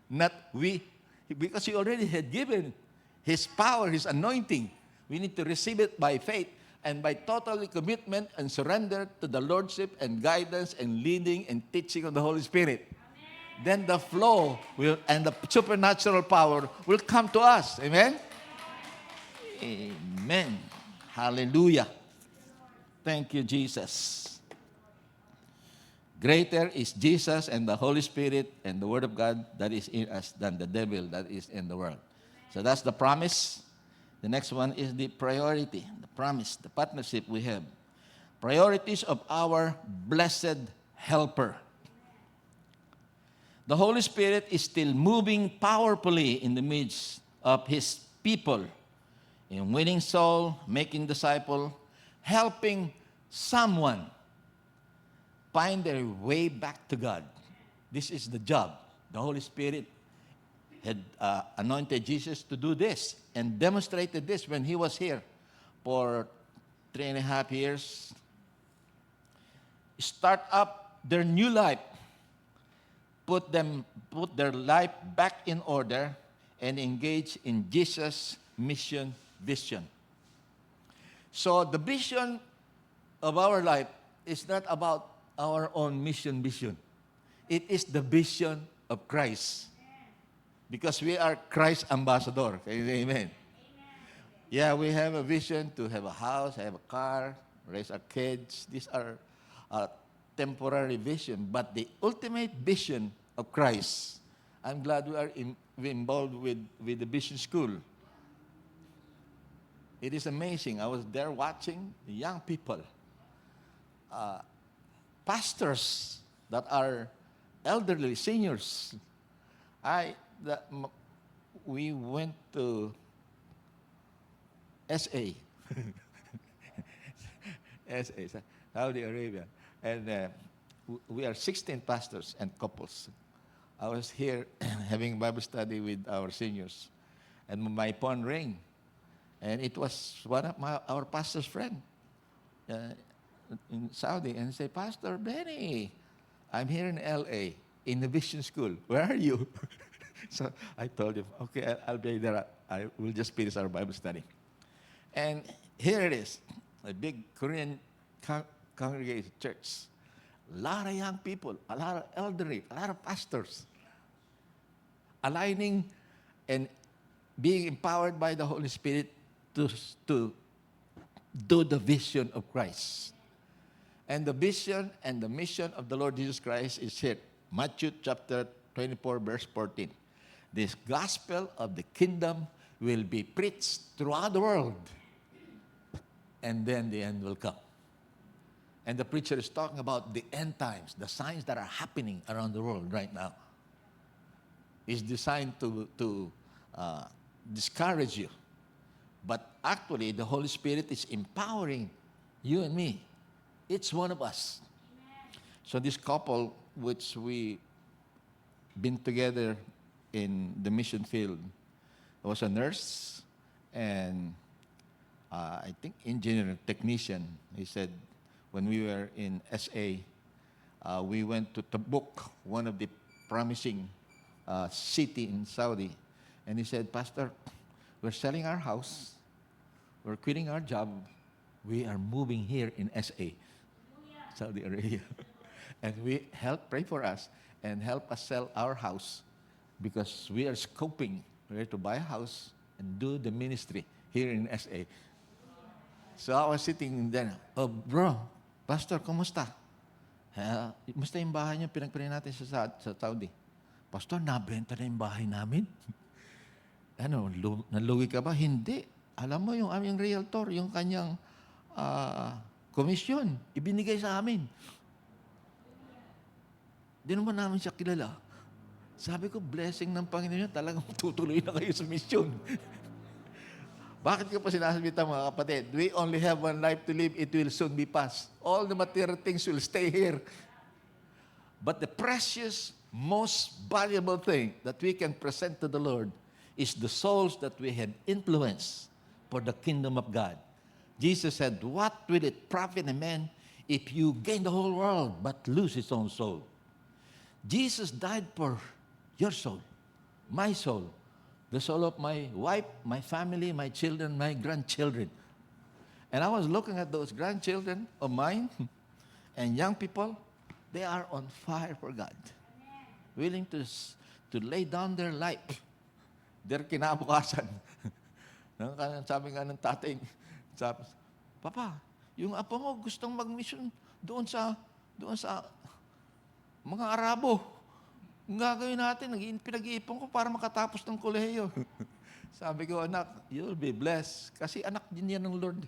Speaker 7: Not we, because He already had given His power, His anointing. We need to receive it by faith and by total commitment and surrender to the Lordship and guidance and leading and teaching of the Holy Spirit. Amen. Then the flow and the supernatural power will come to us. Amen? Amen. Hallelujah. Thank you, Jesus. Greater is Jesus and the Holy Spirit and the Word of God that is in us than the devil that is in the world. So that's the promise. The next one is the priority, the promise, the partnership we have. Priorities of our blessed helper. the Holy Spirit is still moving powerfully in the midst of His people in winning soul, making disciple, helping someone find their way back to God. This is the job. The Holy Spirit had anointed Jesus to do this and demonstrated this when He was here for 3.5 years. Start up their new life, put their life back in order, and engage in Jesus' mission vision. So the vision of our life is not about our own mission vision. It is the vision of Christ. Because we are Christ's ambassador. Can you say amen? Yeah, we have a vision to have a house, have a car, raise our kids. These are temporary vision. But the ultimate vision of Christ, I'm glad we are involved with the vision school. It is amazing. I was there watching the young people, pastors that are elderly, seniors. We went to SA, Saudi Arabia, and we are 16 pastors and couples. I was here having Bible study with our seniors, and my phone rang, and it was one of our pastor's friend in Saudi, and he said, "Pastor Benny, I'm here in LA in the Vision School. Where are you?" So I told him, "Okay, I'll be there. I will just finish our Bible study." And here it is, a big Korean congregation church. A lot of young people, a lot of elderly, a lot of pastors, aligning and being empowered by the Holy Spirit to do the vision of Christ. And the vision and the mission of the Lord Jesus Christ is here. Matthew chapter 24, verse 14. This gospel of the kingdom will be preached throughout the world, and then the end will come. And the preacher is talking about the end times, the signs that are happening around the world right now. It's designed to discourage you. But actually, the Holy Spirit is empowering you and me, each one of us. So this couple, which we been together in the mission field, was a nurse and I think engineer, technician. He said, when we were in SA, we went to Tabuk, one of the promising city in Saudi. And he said, "Pastor, we're selling our house. We're quitting our job. We are moving here in SA, Saudi Arabia. And we pray for us and help us sell our house because we are scoping. We're to buy a house and do the ministry here in SA." So I was sitting there, "Oh, bro, Pastor, kumusta? Kumusta yung bahay niyo pinagpili natin sa Saudi?" "Pastor, nabenta na yung bahay namin." Nalugi ka ba? Hindi. Alam mo, yung aming realtor, yung kanyang komisyon, ibinigay sa amin. Di naman namin siya kilala. Sabi ko, blessing ng Panginoon, talagang tutuloy na kayo sa misyon. Bakit ko pa sinasabita, mga kapatid? We only have one life to live. It will soon be past. All the material things will stay here. But the precious, most valuable thing that we can present to the Lord is the souls that we have influenced for the kingdom of God. Jesus said, "What will it profit a man if you gain the whole world but lose his own soul?" Jesus died for your soul, my soul, the soul of my wife, my family, my children, my grandchildren. And I was looking at those grandchildren of mine and young people. They are on fire for God. Willing to lay down their life, their kinabukasan. Sabi nga ng tatay, "Papa, yung apo mo gustong mag-mission doon sa mga Arabo. Ang gagawin natin, pinag-iipon ko para makatapos ng kolehiyo." Sabi ko, "Anak, you'll be blessed. Kasi anak din yan ng Lord.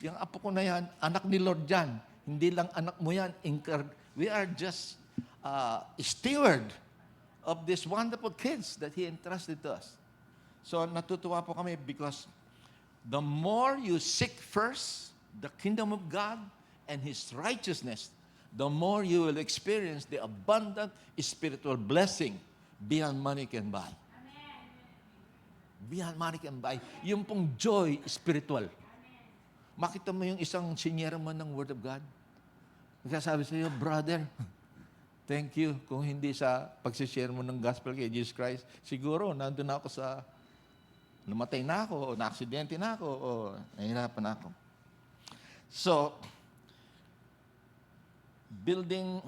Speaker 7: Yung apo ko na yan, anak ni Lord yan. Hindi lang anak mo yan. We are just steward of these wonderful kids that He entrusted to us. So natutuwa po kami because the more you seek first the kingdom of God and His righteousness, the more you will experience the abundant spiritual blessing beyond money can buy. Beyond money can buy. Yung pong joy spiritual. Makita mo yung isang sinyeraman ng Word of God. Nagsasabi sa iyo, brother, thank you. Kung hindi sa pagsishare mo ng gospel kay Jesus Christ, siguro nandun na ako sa, namatay na ako, o na-aksidente na ako, o nahihirapan na ako. So, building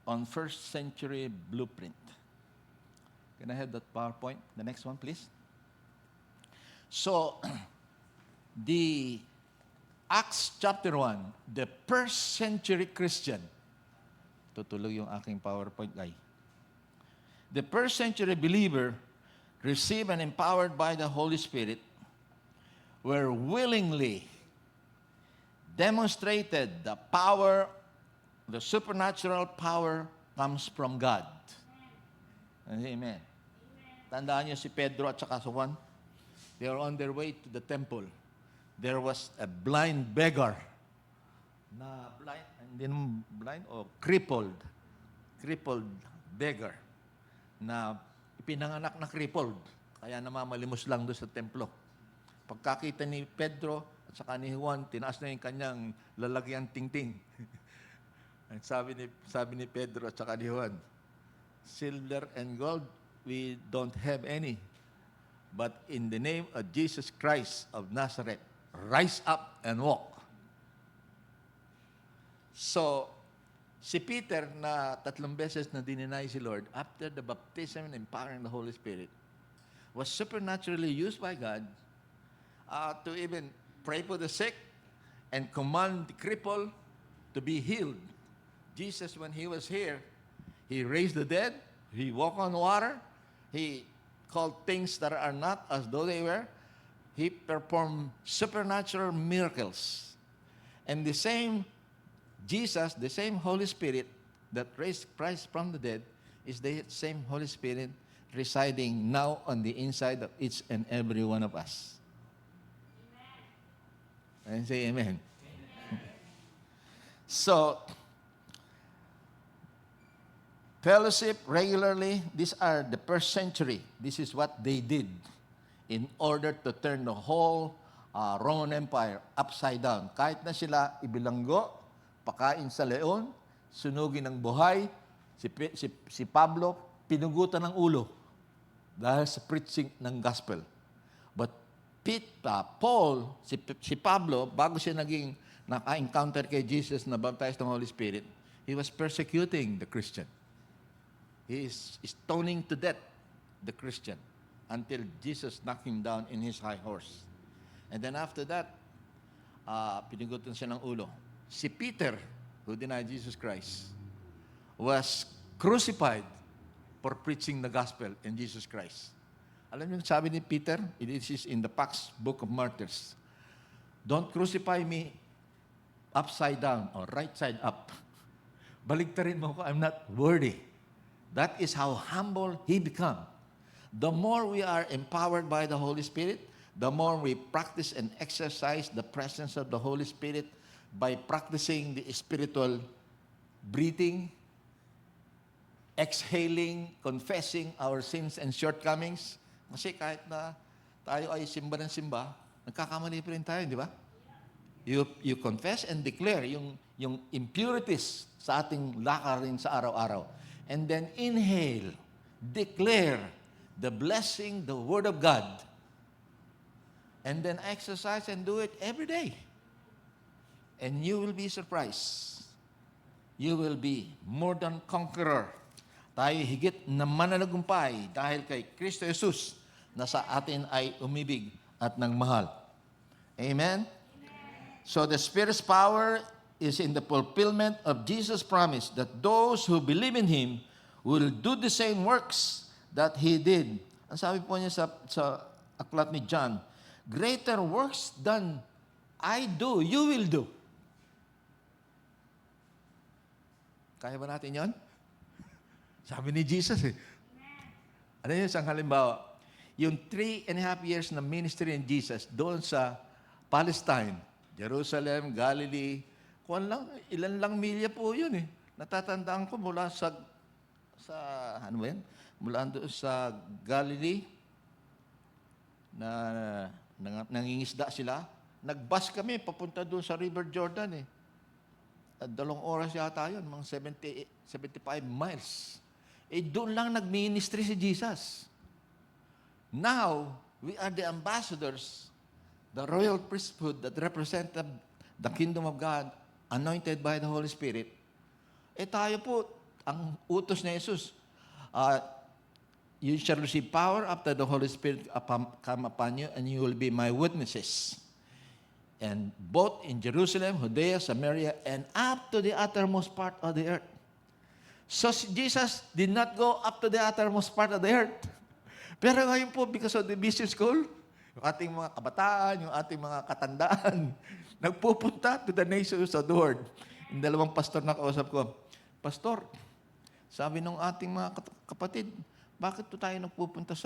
Speaker 7: on first century blueprint. Can I have that PowerPoint? The next one, please. So, the Acts chapter 1, the first century Christian. Tutulog yung aking PowerPoint guy. The first century believer received and empowered by the Holy Spirit were willingly demonstrated the power, the supernatural power comes from God. Amen. Tandaan niyo si Pedro at saka si Juan. They are on their way to the temple. There was a blind beggar na blind, hindi naman blind o crippled beggar na ipinanganak na crippled kaya namamalimos lang doon sa templo. Pagkakita ni Pedro at saka ni Juan, tinaas na yung kanyang lalagyan tingting. At sabi ni Pedro at saka ni Juan, silver and gold we don't have any, but in the name of Jesus Christ of Nazareth, rise up and walk. So, si Peter na 3 beses na dininay si Lord, after the baptism and empowering the Holy Spirit, was supernaturally used by God to even pray for the sick and command the cripple to be healed. Jesus, when He was here, He raised the dead, He walked on water, He called things that are not as though they were. He performed supernatural miracles. And the same Jesus, the same Holy Spirit that raised Christ from the dead, is the same Holy Spirit residing now on the inside of each and every one of us. Amen. And say amen. So, fellowship regularly, these are the first century. This is what they did in order to turn the whole Roman Empire upside down. Kahit na sila ibilanggo, pakain sa leon, sunugin ng buhay, si Pablo, pinugutan ng ulo dahil sa preaching ng gospel. But Paul, si Pablo, bago siya naging naka-encounter kay Jesus na baptized ng Holy Spirit, he was persecuting the Christian. He is stoning to death the Christian until Jesus knocked him down in his high horse. And then after that, pinugutan siya ng ulo. Si Peter, who denied Jesus Christ, was crucified for preaching the gospel in Jesus Christ. Alam niyo, sabi ni Peter, it is in the Pax Book of Martyrs, don't crucify me upside down or right side up. Baligtarin mo ko, I'm not worthy. That is how humble he became. The more we are empowered by the Holy Spirit, the more we practice and exercise the presence of the Holy Spirit by practicing the spiritual breathing, exhaling, confessing our sins and shortcomings. Kasi kahit na tayo ay simba ng simba, nagkakamali pa rin tayo, di ba? You confess and declare yung impurities sa ating lakarin sa araw-araw. And then inhale, declare the blessing, the Word of God. And then exercise and do it every day. And you will be surprised. You will be more than conqueror. Tayo higit na mananagumpay dahil kay Kristo Jesus na sa atin ay umibig at nagmahal. Amen? So the Spirit's power is in the fulfillment of Jesus' promise that those who believe in Him will do the same works that He did. Ang sabi po niya sa aklat ni John, greater works than I do, you will do. Kaya ba natin yon? Sabi ni Jesus eh. Ano yun, isang halimbawa? Yung 3.5 years na ministry ni Jesus doon sa Palestine, Jerusalem, Galilee, ilan lang milya po yun eh. Natatandaan ko mula sa ano ba yan? Mula doon sa Galilee, nangingisda sila. Nag-bus kami papunta doon sa River Jordan eh. At 2 oras yata yun, mga 75 miles. Eh doon lang nag-ministry si Jesus. Now, we are the ambassadors, the royal priesthood that represent the kingdom of God, anointed by the Holy Spirit. Eh tayo po, ang utos ni Jesus, you shall receive power after the Holy Spirit come upon you, and you will be my witnesses. And both in Jerusalem, Judea, Samaria, and up to the uttermost part of the earth. So Jesus did not go up to the uttermost part of the earth. Pero ngayon po, because of the mission school, yung ating mga kabataan, yung ating mga katandaan, nagpupunta to the nations of the world. Yung 2 pastor na kausap ko, Pastor, sabi ng ating mga kapatid, bakit to tayo nagpupunta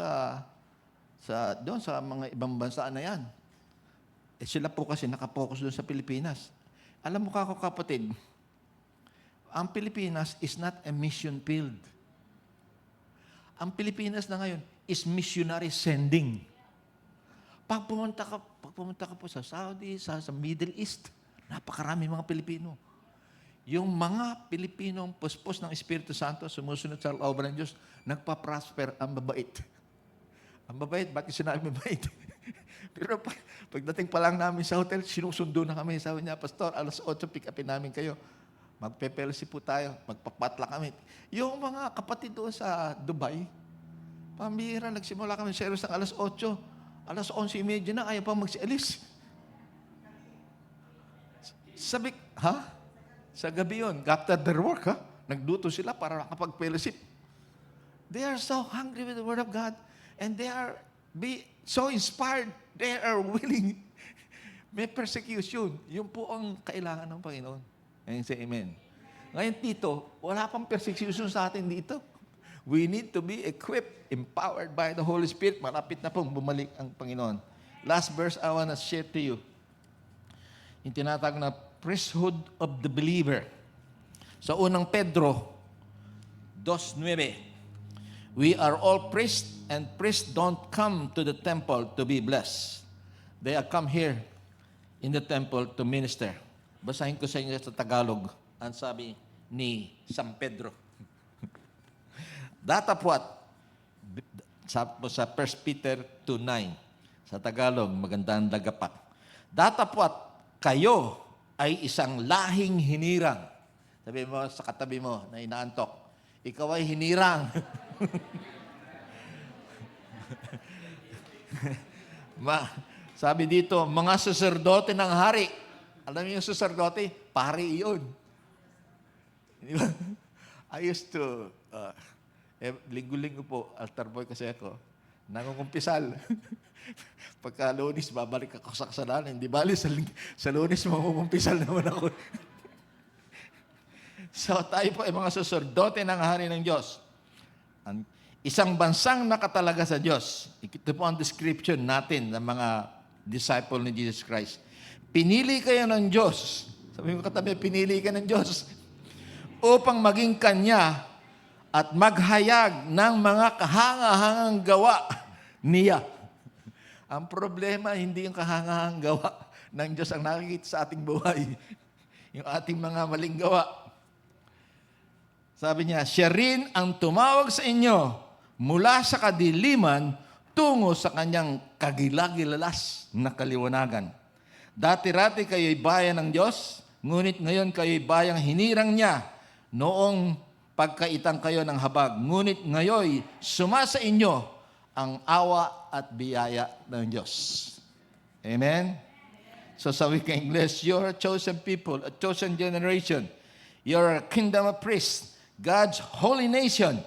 Speaker 7: doon sa mga ibang bansa na yan? Eh sila po kasi nakapokus doon sa Pilipinas. Alam mo kako kapatid, ang Pilipinas is not a mission field. Ang Pilipinas na ngayon is missionary sending. Pag pumunta ka po sa Saudi, sa Middle East, napakarami mga Pilipino. Yung mga Pilipinong puspos ng Espiritu Santo, sumusunod sa obra ng Diyos, nagpa-prosper ang mabait. Ang mabait, bakit sinabi mabait? Pero pagdating pa lang namin sa hotel, sinusundo na kami. Sabi niya, Pastor, 8:00 pick upin namin kayo. Magpe-fellowship po tayo, magpapatla kami. Yung mga kapatid doon sa Dubai, pambihira, nagsimula kami sa service ng 8:00. 11:30 na, ayaw pa magsialis. Sabi, sa gabi yun, after their work, nagduto sila para makapag-fellowship. They are so hungry with the Word of God, and they are so inspired. They are willing. May persecution. Yun po ang kailangan ng Panginoon. Ayun say amen. Ngayon dito, wala pang persecution sa atin dito. We need to be equipped, empowered by the Holy Spirit. Malapit na pong bumalik ang Panginoon. Last verse I want to share to you. Yung tinatawag na priesthood of the believer. Sa unang Pedro 2:9, we are all priests, and priests don't come to the temple to be blessed. They are come here in the temple to minister. Basahin ko sa inyo sa Tagalog. Ang sabi ni San Pedro. Datapwat, sa 1 Peter 2:9, sa Tagalog, magandang dagapak. Datapwat, kayo ay isang lahing hinirang. Sabi mo sa katabi mo na inaantok, ikaw ay hinirang. Sabi dito, mga saserdote ng hari. Alam niyo yung saserdote? Pari iyon. I used to, linggo-linggo po, altar boy kasi ako, nangungumpisal. Pagka Lunes, babalik ako sa kasalanan. Hindi bali, sa Lunes, mangungumpisal naman ako. So, tayo po ay mga saserdote ng hari ng Diyos. Isang bansang nakatalaga sa Diyos. Ito po ang description natin ng mga disciple ni Jesus Christ. Pinili kayo ng Diyos. Sabi ko katabi, pinili ka ng Diyos upang maging Kanya at maghayag ng mga kahangahangang gawa niya. Ang problema, hindi yung kahangahangang gawa ng Diyos ang nakikita sa ating buhay. Yung ating mga maling gawa. Sabi niya, siya rin ang tumawag sa inyo mula sa kadiliman tungo sa kanyang kagilagilalas na kaliwanagan. Dati-rati kayo'y bayan ng Diyos, ngunit ngayon kayo'y bayang hinirang niya noong pagkaitang kayo ng habag. Ngunit ngayon sumasa inyo ang awa at biyaya ng Diyos. Amen? So sa wika English, you're a chosen people, a chosen generation. You're a kingdom of priests, God's holy nation.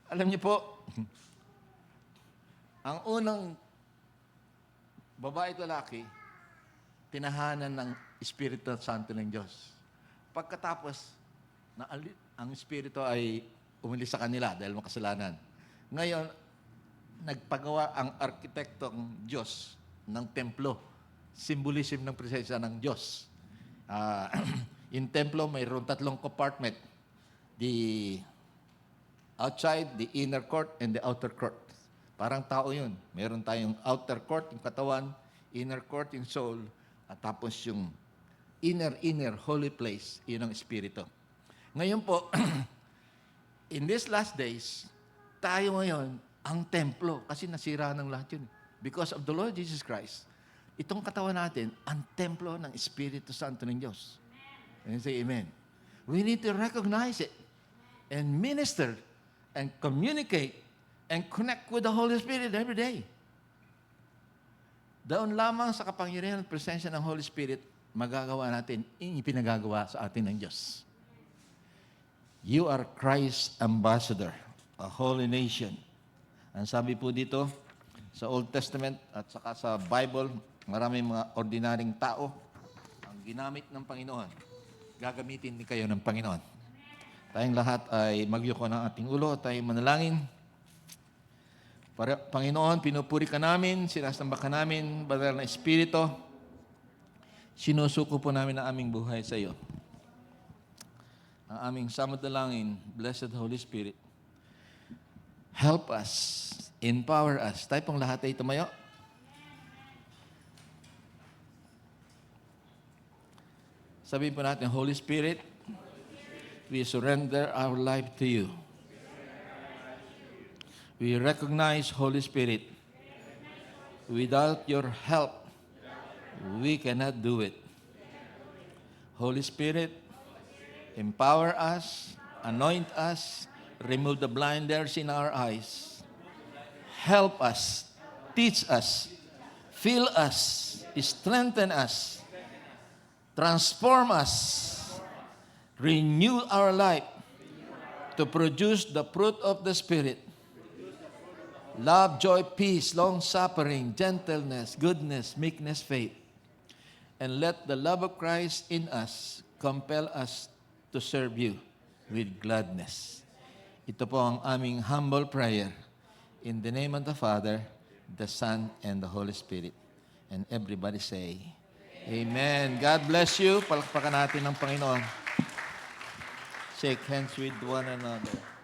Speaker 7: Alam niyo po, ang unang babae at lalaki, tinahanan ng Espiritu Santo ng Diyos. Pagkatapos, ang Espiritu ay umilis sa kanila dahil makasalanan. Ngayon, nagpagawa ang arkitektong Diyos ng templo. Symbolism ng presensya ng Diyos. In templo, mayroon 3 compartment. The outside, the inner court, and the outer court. Parang tao yun. Meron tayong outer court, yung katawan, inner court, yung soul, at tapos yung inner holy place, yun ang espiritu. Ngayon po, in these last days, tayo ngayon, ang templo, kasi nasira ng lahat yun. Because of the Lord Jesus Christ, itong katawan natin, ang templo ng Espiritu Santo ng Diyos. And say amen. We need to recognize it and minister and communicate and connect with the Holy Spirit every day. Doon lamang sa kapangyarihan at presensya ng Holy Spirit, magagawa natin yung ipinagagawa sa atin ng Diyos. You are Christ's ambassador, a holy nation. Ang sabi po dito sa Old Testament at saka sa Bible, maraming mga ordinaryong tao ang ginamit ng Panginoon. Gagamitin din kayo ng Panginoon. Tayong lahat ay magyuko ng ating ulo, tayong manalangin. Panginoon, pinupuri ka namin, sinasamba ka namin, banal na Espiritu. Sinusuko po namin ang aming buhay sa iyo. Ang aming samadalangin, Blessed Holy Spirit, help us, empower us. Tayo pong lahat ay tumayo. Sabihin po natin, Holy Spirit, we surrender our life to you. We recognize, Holy Spirit, without your help, we cannot do it. Holy Spirit, empower us, anoint us, remove the blinders in our eyes. Help us, teach us, fill us, strengthen us, transform us, renew our life to produce the fruit of the Spirit. Love, joy, peace, long-suffering, gentleness, goodness, meekness, faith. And let the love of Christ in us compel us to serve you with gladness. Ito po ang aming humble prayer. In the name of the Father, the Son, and the Holy Spirit. And everybody say, Amen. God bless you. Palakpakan natin ng Panginoon. Shake hands with one another.